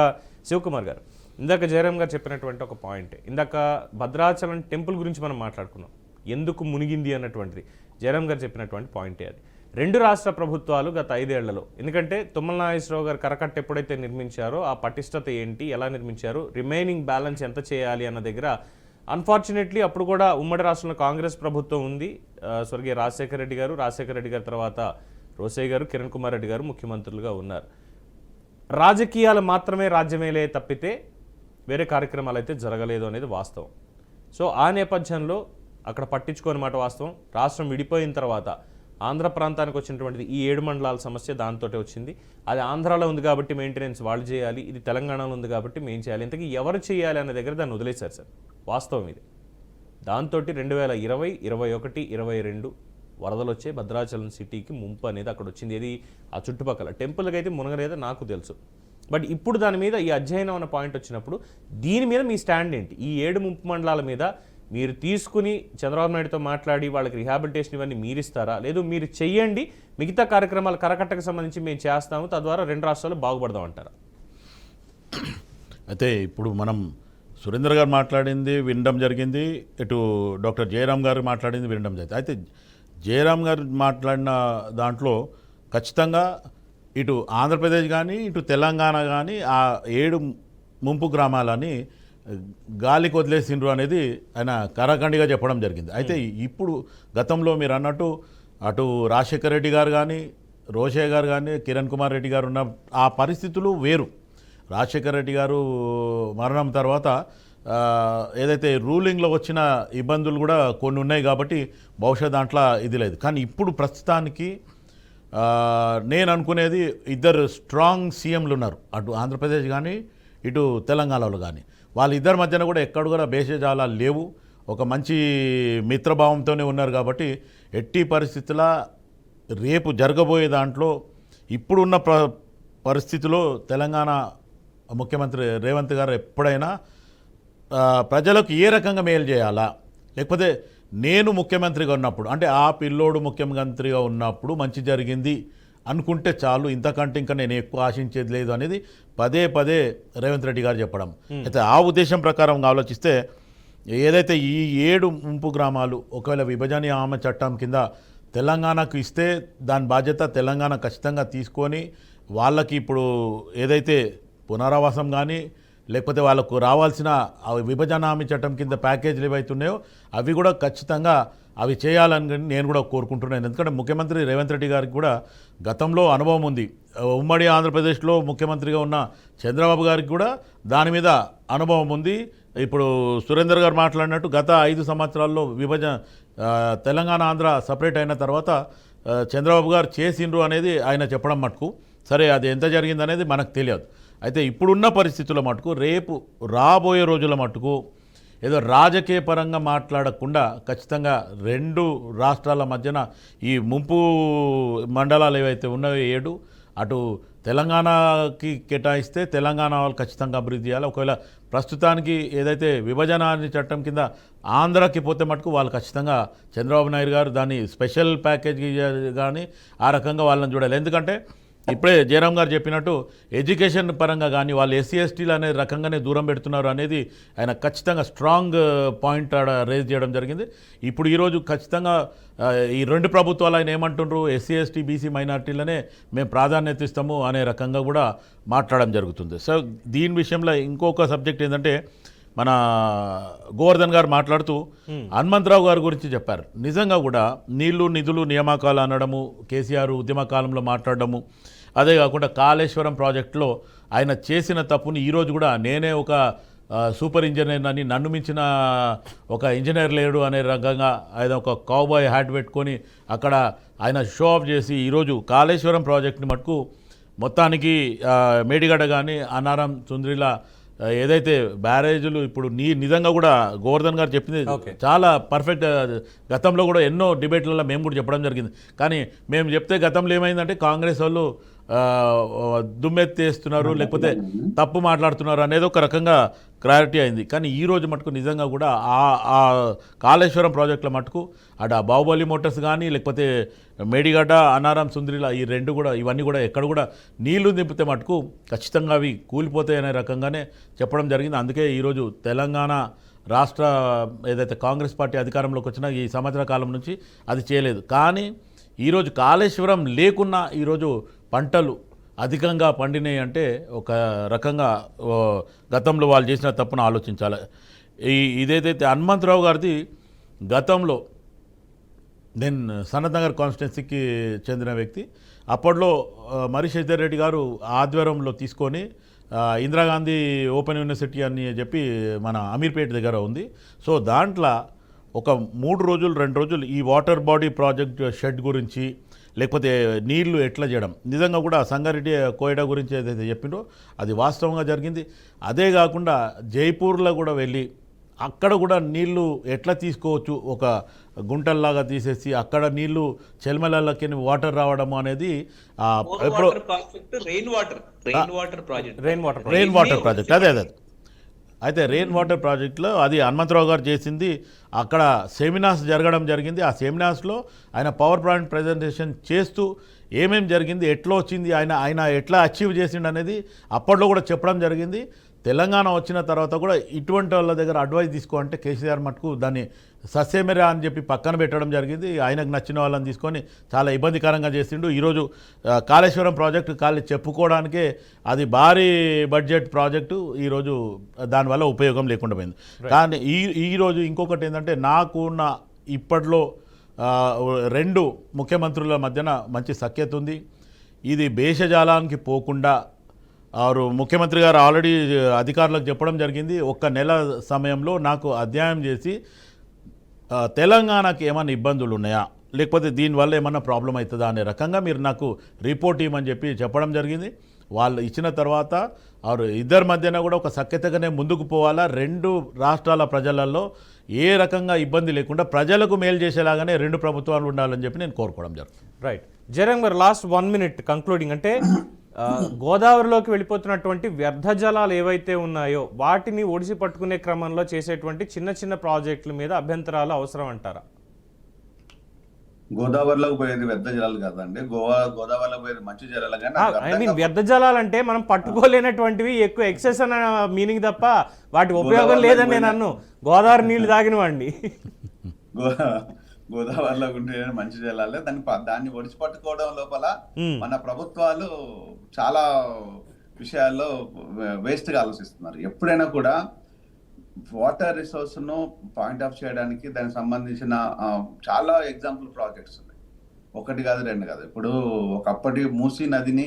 శివకుమార్ గారు, ఇందాక జయరాం గారు చెప్పినటువంటి ఒక పాయింట్, ఇందాక భద్రాచలం టెంపుల్ గురించి మనం మాట్లాడుకున్నాం, ఎందుకు మునిగింది అన్నటువంటిది జయరాం గారు చెప్పినటువంటి పాయింటే అది. 2 రాష్ట్ర ప్రభుత్వాలు గత 5 ఏళ్లలో, ఎందుకంటే తుమ్మల నాగేశ్వరరావు గారు కరకట్ట ఎప్పుడైతే నిర్మించారో ఆ పటిష్టత ఏంటి, ఎలా నిర్మించారు, రిమైనింగ్ బ్యాలెన్స్ ఎంత చేయాలి అన్న దగ్గర అన్ఫార్చునేట్లీ అప్పుడు కూడా ఉమ్మడి రాష్ట్రంలో కాంగ్రెస్ ప్రభుత్వం ఉంది. స్వర్గీయ రాజశేఖర రెడ్డి గారు తర్వాత రోసయ్య గారు, కిరణ్ కుమార్ రెడ్డి గారు ముఖ్యమంత్రులుగా ఉన్నారు. రాజకీయాలు మాత్రమే రాజ్యమేలే తప్పితే వేరే కార్యక్రమాలు అయితే జరగలేదు అనేది వాస్తవం. సో ఆ నేపథ్యంలో అక్కడ పట్టించుకోని మాట వాస్తవం. రాష్ట్రం విడిపోయిన తర్వాత ఆంధ్ర ప్రాంతానికి వచ్చినటువంటిది ఈ 7 మండలాల సమస్య దాంతో వచ్చింది. అది ఆంధ్రాలో ఉంది కాబట్టి మెయింటెనెన్స్ వాళ్ళు చేయాలి, ఇది తెలంగాణలో ఉంది కాబట్టి మేము చేయాలి. ఇంతకీ ఎవరు చేయాలి అనే దగ్గర దాన్ని వదిలేశారు సార్. వాస్తవం ఇది. దాంతో 2020, 21, 22 వరదలు వచ్చే భద్రాచలం సిటీకి ముంపు అనేది అక్కడ వచ్చింది. ఇది ఆ చుట్టుపక్కల టెంపుల్కి అయితే మునగలేదో నాకు తెలుసు. బట్ ఇప్పుడు దాని మీద ఈ అధ్యయనం అన్న పాయింట్ వచ్చినప్పుడు దీని మీద మీ స్టాండ్ ఏంటి? ఈ 7 ముంపు మండలాల మీద మీరు తీసుకుని చంద్రబాబు నాయుడుతో మాట్లాడి వాళ్ళకి రిహాబిలిటేషన్ ఇవన్నీ మీరు ఇస్తారా, లేదు మీరు చెయ్యండి, మిగతా కార్యక్రమాలు కరకట్టకు సంబంధించి మేము చేస్తాము, తద్వారా 2 రాష్ట్రాలు బాగుపడదాం అంటారా? అయితే ఇప్పుడు మనం సురేంద్ర గారు మాట్లాడింది వినడం జరిగింది, ఇటు డాక్టర్ జయరాం గారు మాట్లాడింది వినడం జరిగింది. అయితే జయరాం గారు మాట్లాడిన దాంట్లో ఖచ్చితంగా ఇటు ఆంధ్రప్రదేశ్ కానీ ఇటు తెలంగాణ కానీ ఆ 7 ముంపు గ్రామాలని గాలికి వదిలేసిండ్రు అనేది ఆయన కరాఖండిగా చెప్పడం జరిగింది. అయితే ఇప్పుడు గతంలో మీరు అన్నట్టు అటు రాజశేఖర రెడ్డి గారు కానీ రోషయ్య గారు కానీ కిరణ్ కుమార్ రెడ్డి గారు ఉన్న ఆ పరిస్థితులు వేరు. రాజశేఖర రెడ్డి గారు మరణం తర్వాత ఏదైతే రూలింగ్లో వచ్చిన ఇబ్బందులు కూడా కొన్ని ఉన్నాయి కాబట్టి బహుశా దాంట్లో ఇది లేదు. కానీ ఇప్పుడు ప్రస్తుతానికి నేను అనుకునేది 2 స్ట్రాంగ్ సీఎంలు ఉన్నారు, అటు ఆంధ్రప్రదేశ్ కానీ ఇటు తెలంగాణలో కానీ. వాళ్ళిద్దరి మధ్యన కూడా ఎక్కడ కూడా భేషజాలాలు లేవు, ఒక మంచి మిత్రభావంతోనే ఉన్నారు. కాబట్టి ఎట్టి పరిస్థితుల రేపు జరగబోయే దాంట్లో ఇప్పుడున్న పరిస్థితిలో తెలంగాణ ముఖ్యమంత్రి రేవంత్ గారు ఎప్పుడైనా ప్రజలకు ఏ రకంగా మేలు చేయాలా, లేకపోతే నేను ముఖ్యమంత్రిగా ఉన్నప్పుడు అంటే ఆ పిల్లోడు ముఖ్యమంత్రిగా ఉన్నప్పుడు మంచి జరిగింది అనుకుంటే చాలు, ఇంతకంటే ఇంకా నేను ఎక్కువ ఆశించేది లేదు అనేది పదే పదే రేవంత్ రెడ్డి గారు చెప్పడం. అయితే ఆ ఉద్దేశం ప్రకారం ఆలోచిస్తే ఏదైతే ఈ 7 ముంపు గ్రామాలు ఒకవేళ విభజన హామీ చట్టం కింద తెలంగాణకు ఇస్తే దాని బాధ్యత తెలంగాణ ఖచ్చితంగా తీసుకొని వాళ్ళకి ఇప్పుడు ఏదైతే పునరావాసం కానీ లేకపోతే వాళ్ళకు రావాల్సిన విభజన హామీ చట్టం కింద ప్యాకేజీలు ఏవైతున్నాయో అవి కూడా ఖచ్చితంగా అవి చేయాలని నేను కూడా కోరుకుంటున్నాను. ఎందుకంటే ముఖ్యమంత్రి రేవంత్ రెడ్డి గారికి కూడా గతంలో అనుభవం ఉంది. ఉమ్మడి ఆంధ్రప్రదేశ్లో ముఖ్యమంత్రిగా ఉన్న చంద్రబాబు గారికి కూడా దాని మీద అనుభవం ఉంది. ఇప్పుడు సురేందర్ గారు మాట్లాడినట్టు గత 5 సంవత్సరాల్లో తెలంగాణ ఆంధ్ర సపరేట్ అయిన తర్వాత చంద్రబాబు గారు చేసిండ్రు అనేది ఆయన చెప్పడం మటుకు సరే, అది ఎంత జరిగిందనేది మనకు తెలియదు. అయితే ఇప్పుడున్న పరిస్థితుల మటుకు రేపు రాబోయే రోజుల మటుకు ఏదో రాజకీయ పరంగా మాట్లాడకుండా ఖచ్చితంగా 2 రాష్ట్రాల మధ్యన ఈ ముంపు మండలాలు ఏవైతే ఉన్నాయో 7 అటు తెలంగాణకి కేటాయిస్తే తెలంగాణ వాళ్ళు ఖచ్చితంగా అభివృద్ధి చేయాలి. ఒకవేళ ప్రస్తుతానికి ఏదైతే విభజన చట్టం కింద ఆంధ్రాకి పోతే మటుకు వాళ్ళు ఖచ్చితంగా చంద్రబాబు నాయుడు గారు దాన్ని స్పెషల్ ప్యాకేజ్ కానీ ఆ రకంగా వాళ్ళని చూడాలి. ఎందుకంటే ఇప్పుడే జయరాం గారు చెప్పినట్టు ఎడ్యుకేషన్ పరంగా కానీ వాళ్ళు ఎస్సీ ఎస్టీలు అనే రకంగానే దూరం పెడుతున్నారు అనేది ఆయన ఖచ్చితంగా స్ట్రాంగ్ పాయింట్ రేజ్ చేయడం జరిగింది. ఇప్పుడు ఈరోజు ఖచ్చితంగా ఈ 2 ప్రభుత్వాలు ఆయన ఏమంటుండ్రు, ఎస్సీ ఎస్టీ బీసీ మైనార్టీలనే మేము ప్రాధాన్యత ఇస్తాము అనే రకంగా కూడా మాట్లాడడం జరుగుతుంది. సో దీని విషయంలో ఇంకొక సబ్జెక్ట్ ఏంటంటే మన గోవర్ధన్ గారు మాట్లాడుతూ హనుమంతరావు గారి గురించి చెప్పారు. నిజంగా కూడా నీళ్లు నిధులు నియామకాలు అనడము, కేసీఆర్ ఉద్యమ కాలంలో మాట్లాడడము, అదే కాకుండా కాళేశ్వరం ప్రాజెక్టులో ఆయన చేసిన తప్పుని ఈరోజు కూడా నేనే ఒక సూపర్ ఇంజనీర్ అని, నన్ను మించిన ఒక ఇంజనీర్ లేడు అనే రకంగా ఆయన ఒక కౌబాయ్ హ్యాట్ పెట్టుకొని అక్కడ ఆయన షో ఆఫ్ చేసి ఈరోజు కాళేశ్వరం ప్రాజెక్టుని మటుకు మొత్తానికి మేడిగడ్డ కానీ అన్నారం సుంద్రిలా ఏదైతే బ్యారేజీలు ఇప్పుడు నిజంగా కూడా గోవర్ధన్ గారు చెప్పింది చాలా పర్ఫెక్ట్. గతంలో కూడా ఎన్నో డిబేట్లలో మేము కూడా చెప్పడం జరిగింది. కానీ మేము చెప్తే గతంలో ఏమైందంటే కాంగ్రెస్ వాళ్ళు దుమ్మెత్తేస్తున్నారు లేకపోతే తప్పు మాట్లాడుతున్నారు అనేది ఒక రకంగా క్లారిటీ అయింది. కానీ ఈ రోజు మటుకు నిజంగా కూడా ఆ కాళేశ్వరం ప్రాజెక్టుల మటుకు అటు బాహుబలి మోటార్స్ కానీ లేకపోతే మేడిగడ్డ అన్నారం సుందరిలా ఈ 2 కూడా ఇవన్నీ కూడా ఎక్కడ కూడా నీళ్లు దింపితే మటుకు ఖచ్చితంగా అవి కూలిపోతాయి అనే రకంగానే చెప్పడం జరిగింది. అందుకే ఈరోజు తెలంగాణ రాష్ట్ర ఏదైతే కాంగ్రెస్ పార్టీ అధికారంలోకి వచ్చినా ఈ సంవత్సర కాలం నుంచి అది చేయలేదు. కానీ ఈరోజు కాళేశ్వరం లేకున్నా ఈరోజు పంటలు అధికంగా పండినాయి అంటే ఒక రకంగా గతంలో వాళ్ళు చేసిన తప్పును ఆలోచించాలి. ఇదేదైతే హనుమంతరావు గారిది గతంలో నేను సనత్ నగర్ కాన్స్టిట్యున్సీకి చెందిన వ్యక్తి. అప్పట్లో మరి శశిధర్ రెడ్డి గారు ఆధ్వర్యంలో తీసుకొని ఇందిరాగాంధీ ఓపెన్ యూనివర్సిటీ అని చెప్పి మన అమీర్పేట దగ్గర ఉంది. సో దాంట్లో ఒక 3 రోజులు 2 రోజులు ఈ వాటర్ బాడీ ప్రాజెక్ట్ షెడ్ గురించి లేకపోతే నీళ్లు ఎట్లా చేయడం నిజంగా కూడా సంగారెడ్డి కోయడా గురించి ఏదైతే చెప్పిండో అది వాస్తవంగా జరిగింది. అదే కాకుండా జైపూర్లో కూడా వెళ్ళి అక్కడ కూడా నీళ్లు ఎట్లా తీసుకోవచ్చు, ఒక గుంటల్లాగా తీసేసి అక్కడ నీళ్లు చెల్మలకి వాటర్ రావడం అనేది రెయిన్ వాటర్ ప్రాజెక్ట్ అదే అయితే రెయిన్ వాటర్ ప్రాజెక్టులో అది హనుమంతరావు గారు చేసింది. అక్కడ సెమినార్స్ జరగడం జరిగింది. ఆ సెమినార్స్లో ఆయన పవర్ పాయింట్ ప్రజెంటేషన్ చేస్తూ ఏమేమి జరిగింది, ఎట్లా వచ్చింది, ఆయన ఎట్లా అచీవ్ చేసిండు అనేది అప్పట్లో కూడా చెప్పడం జరిగింది. తెలంగాణ వచ్చిన తర్వాత కూడా ఇటువంటి వాళ్ళ దగ్గర అడ్వైస్ తీసుకో అంటే కేసీఆర్ మటుకు దాన్ని సస్యమెరా అని చెప్పి పక్కన పెట్టడం జరిగింది. ఆయనకు నచ్చిన వాళ్ళని తీసుకొని చాలా ఇబ్బందికరంగా చేసిండు. ఈరోజు కాళేశ్వరం ప్రాజెక్టు చెప్పుకోవడానికే అది భారీ బడ్జెట్ ప్రాజెక్టు ఈరోజు దానివల్ల ఉపయోగం లేకుండా పోయింది. కానీ ఈరోజు ఇంకొకటి ఏంటంటే నాకున్న ఇప్పట్లో 2 ముఖ్యమంత్రుల మధ్యన మంచి సఖ్యత ఉంది. ఇది భేషజాలానికి పోకుండా ముఖ్యమంత్రి గారు ఆల్రెడీ అధికారులకు చెప్పడం జరిగింది. 1 నెల సమయంలో నాకు అధ్యయనం చేసి తెలంగాణకి ఏమైనా ఇబ్బందులు ఉన్నాయా లేకపోతే దీనివల్ల ఏమన్నా ప్రాబ్లం అవుతుందా అనే రకంగా మీరు నాకు రిపోర్ట్ ఇవ్వమని చెప్పి చెప్పడం జరిగింది. వాళ్ళు ఇచ్చిన తర్వాత ఇద్దరి మధ్యన కూడా ఒక సఖ్యతగానే ముందుకు పోవాలా. 2 రాష్ట్రాల ప్రజలలో ఏ రకంగా ఇబ్బంది లేకుండా ప్రజలకు మేలు చేసేలాగానే 2 ప్రభుత్వాలు ఉండాలని చెప్పి నేను కోరుకోవడం జరుగుతుంది. రైట్ జయరాం గారు, లాస్ట్ 1 minute కంక్లూడింగ్ అంటే గోదావరిలోకి వెళ్ళిపోతున్నటువంటి వ్యర్థ జలాలు ఏవైతే ఉన్నాయో వాటిని ఒడిసి పట్టుకునే క్రమంలో చేసేటువంటి చిన్న చిన్న ప్రాజెక్టుల మీద అభ్యంతరాలు అవసరం అంటారా? గోదావరిలోకి పోయేది వ్యర్థ జలాలు కాదండి, గోదావరిలో పోయేది మంచి జలాలు. కానీ ఐ మీన్ వ్యర్థ జలాలంటే మనం పట్టుకోలేనటువంటివి, ఎక్కువ ఎక్సెస్ అన్న మీనింగ్ తప్ప వాటి ఉపయోగం లేదని నేను అన్ను. గోదావరి నీళ్లు తాగిన వాడిని. గోదావరిలో ఉండే మంచి జలాలే, దాన్ని ఒడిచి పట్టుకోవడం లోపల మన ప్రభుత్వాలు చాలా విషయాల్లో వేస్ట్ గా ఆలోచిస్తున్నారు. ఎప్పుడైనా కూడా వాటర్ రిసోర్స్ ను పాయింట్ ఆఫ్ చేయడానికి దానికి సంబంధించిన చాలా ఎగ్జాంపుల్ ప్రాజెక్ట్స్ ఉన్నాయి. ఒకటి కాదు, రెండు కాదు. ఇప్పుడు ఒకప్పటి మూసీ నదిని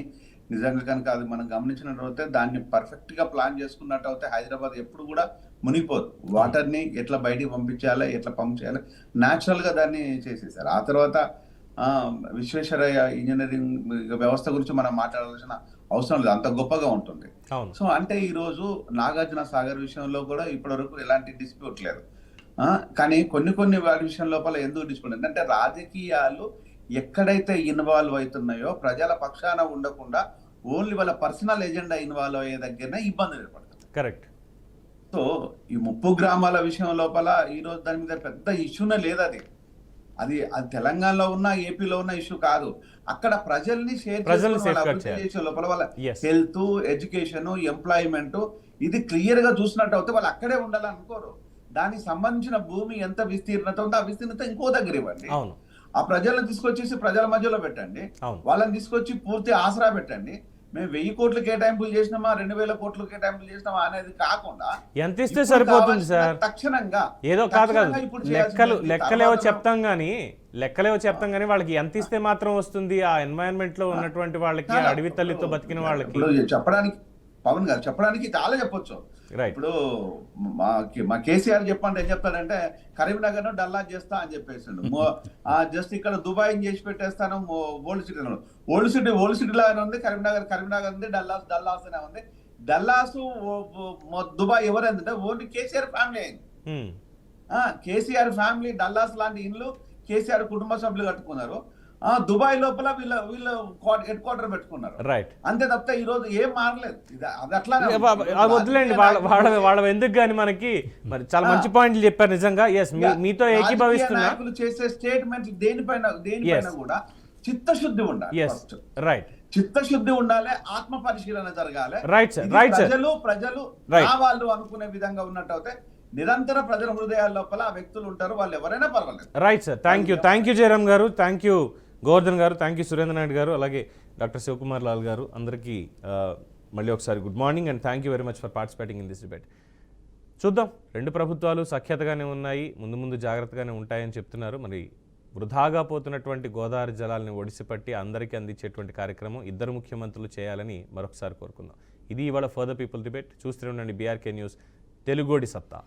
నిజంగా కనుక అది మనం గమనించినట్లయితే దాన్ని పర్ఫెక్ట్ గా ప్లాన్ చేసుకున్నట్టు అయితే హైదరాబాద్ ఎప్పుడు కూడా మునిగిపోదు. వాటర్ ని ఎట్లా బయటికి పంపించాలి, ఎట్లా పంప్ చేయాలి, న్యాచురల్ గా దాన్ని చేసేసారు. ఆ తర్వాత విశ్వేశ్వరయ్య ఇంజనీరింగ్ వ్యవస్థ గురించి మనం మాట్లాడాల్సిన అవసరం లేదు, అంత గొప్పగా ఉంటుంది. సో అంటే ఈ రోజు నాగార్జున సాగర్ విషయంలో కూడా ఇప్పటి వరకు ఎలాంటి డిస్ప్యూట్ లేదు. కానీ కొన్ని వాటి విషయం లోపల ఎందుకు డిస్ప్యూట్ అంటే రాజకీయాలు ఎక్కడైతే ఇన్వాల్వ్ అవుతున్నాయో ప్రజల పక్షాన ఉండకుండా ఓన్లీ వాళ్ళ పర్సనల్ ఎజెండా ఇన్వాల్వ్ అయ్యే దగ్గరనే ఇబ్బందులు ఏర్పడుతుంది. కరెక్ట్. సో ఈ 30 గ్రామాల విషయం లోపల ఈ రోజు దాని మీద పెద్ద ఇష్యూనే లేదు. అది తెలంగాణలో ఉన్న, ఏపీలో ఉన్న ఇష్యూ కాదు. అక్కడ ప్రజల్ని చేసే లోపల వాళ్ళ హెల్త్, ఎడ్యుకేషన్, ఎంప్లాయ్మెంట్ ఇది క్లియర్ గా చూసినట్టు అయితే వాళ్ళు అక్కడే ఉండాలనుకోరు. దానికి సంబంధించిన భూమి ఎంత విస్తీర్ణత ఉందో ఆ విస్తీర్ణత ఇంకో దగ్గర ఇవ్వండి. ఆ ప్రజలను తీసుకొచ్చేసి ప్రజల మధ్యలో పెట్టండి, వాళ్ళని తీసుకొచ్చి పూర్తి ఆసరా పెట్టండి. మేము 1000 కోట్లు కేటాయింపులు చేసినామా, 2000 కోట్లు కేటాయింపులు చేసినామా అనేది కాకుండా ఎంత ఇస్తే సరిపోతుంది సార్? తక్షణంగా ఏదో కాదు లెక్కలేవో చెప్తాం కానీ వాళ్ళకి ఎంత ఇస్తే మాత్రం వస్తుంది? ఆ ఎన్వైరన్మెంట్ లో ఉన్నటువంటి వాళ్ళకి, అడవి తల్లితో బతికిన వాళ్ళకి చెప్పడానికి, పవన్ గారు చెప్పడానికి చాలా చెప్పొచ్చు. ఇప్పుడు మా కేసీఆర్ చెప్పండి ఏం చెప్తాడంటే కరీంనగర్ ను డల్లా చేస్తా అని చెప్పేసిండు. జస్ట్ ఇక్కడ దుబాయ్ చేసి పెట్టేస్తాను, ఓల్డ్ సిటీ లాగానే ఉంది కరీంనగర్ ఉంది, డల్లాస్ అనే ఉంది. డల్లాస్ దుబాయ్ ఎవరైందంటే ఓన్లీ కేసీఆర్ ఫ్యామిలీ అయింది. కేసీఆర్ ఫ్యామిలీ డల్లాస్ లాంటి ఇల్లు కేసీఆర్ కుటుంబ సభ్యులు కట్టుకున్నారు. దుబాయ్ లోపల వీళ్ళు హెడ్ క్వార్టర్ పెట్టుకున్నారు. రైట్. అంతే తప్ప ఈ రోజు ఏం మారలేదు. అది అట్లా వదిలేండి, వాళ్ళ ఎందుకు కానీ మనకి మరి చాలా మంచి పాయింట్లు చెప్పారు నిజంగా. మీతో ఏకీభవిస్తున్నా. నాయకులు చేసే స్టేట్మెంట్ దేనిపైన కూడా చిత్తశుద్ధి ఉండాలి. రైట్. చిత్తశుద్ధి ఉండాలి, ఆత్మ పరిశీలన జరగాలి. Right sir, right sir. ప్రజలు వాళ్ళు అనుకునే విధంగా ఉన్నట్టు అయితే నిరంతర ప్రజల హృదయాల లోపల ఆ వ్యక్తులు ఉంటారు, వాళ్ళు ఎవరైనా పర్వాలేదు. Right sir. Thank you Jayaram గారు, థ్యాంక్ యూ గోవర్ధన్ గారు, థ్యాంక్ యూ సురేంద్ర నాయుడు గారు, అలాగే డాక్టర్ శివకుమార్ లాల్ గారు. అందరికీ మళ్ళీ ఒకసారి good morning and thank you very much for participating in this debate. చూద్దాం, రెండు ప్రభుత్వాలు సఖ్యతగానే ఉన్నాయి, ముందు జాగ్రత్తగానే ఉంటాయని చెప్తున్నారు. మరి వృధాగా పోతున్నటువంటి గోదావరి జలాలను ఒడిసిపట్టి అందరికీ అందించేటువంటి కార్యక్రమం ఇద్దరు ముఖ్యమంత్రులు చేయాలని మరొకసారి కోరుకుందాం. ఇది ఇవాళ ఫర్ ద పీపుల్ డిబేట్. చూస్తూనే ఉండండి BRK న్యూస్, తెలుగోడి సత్తా.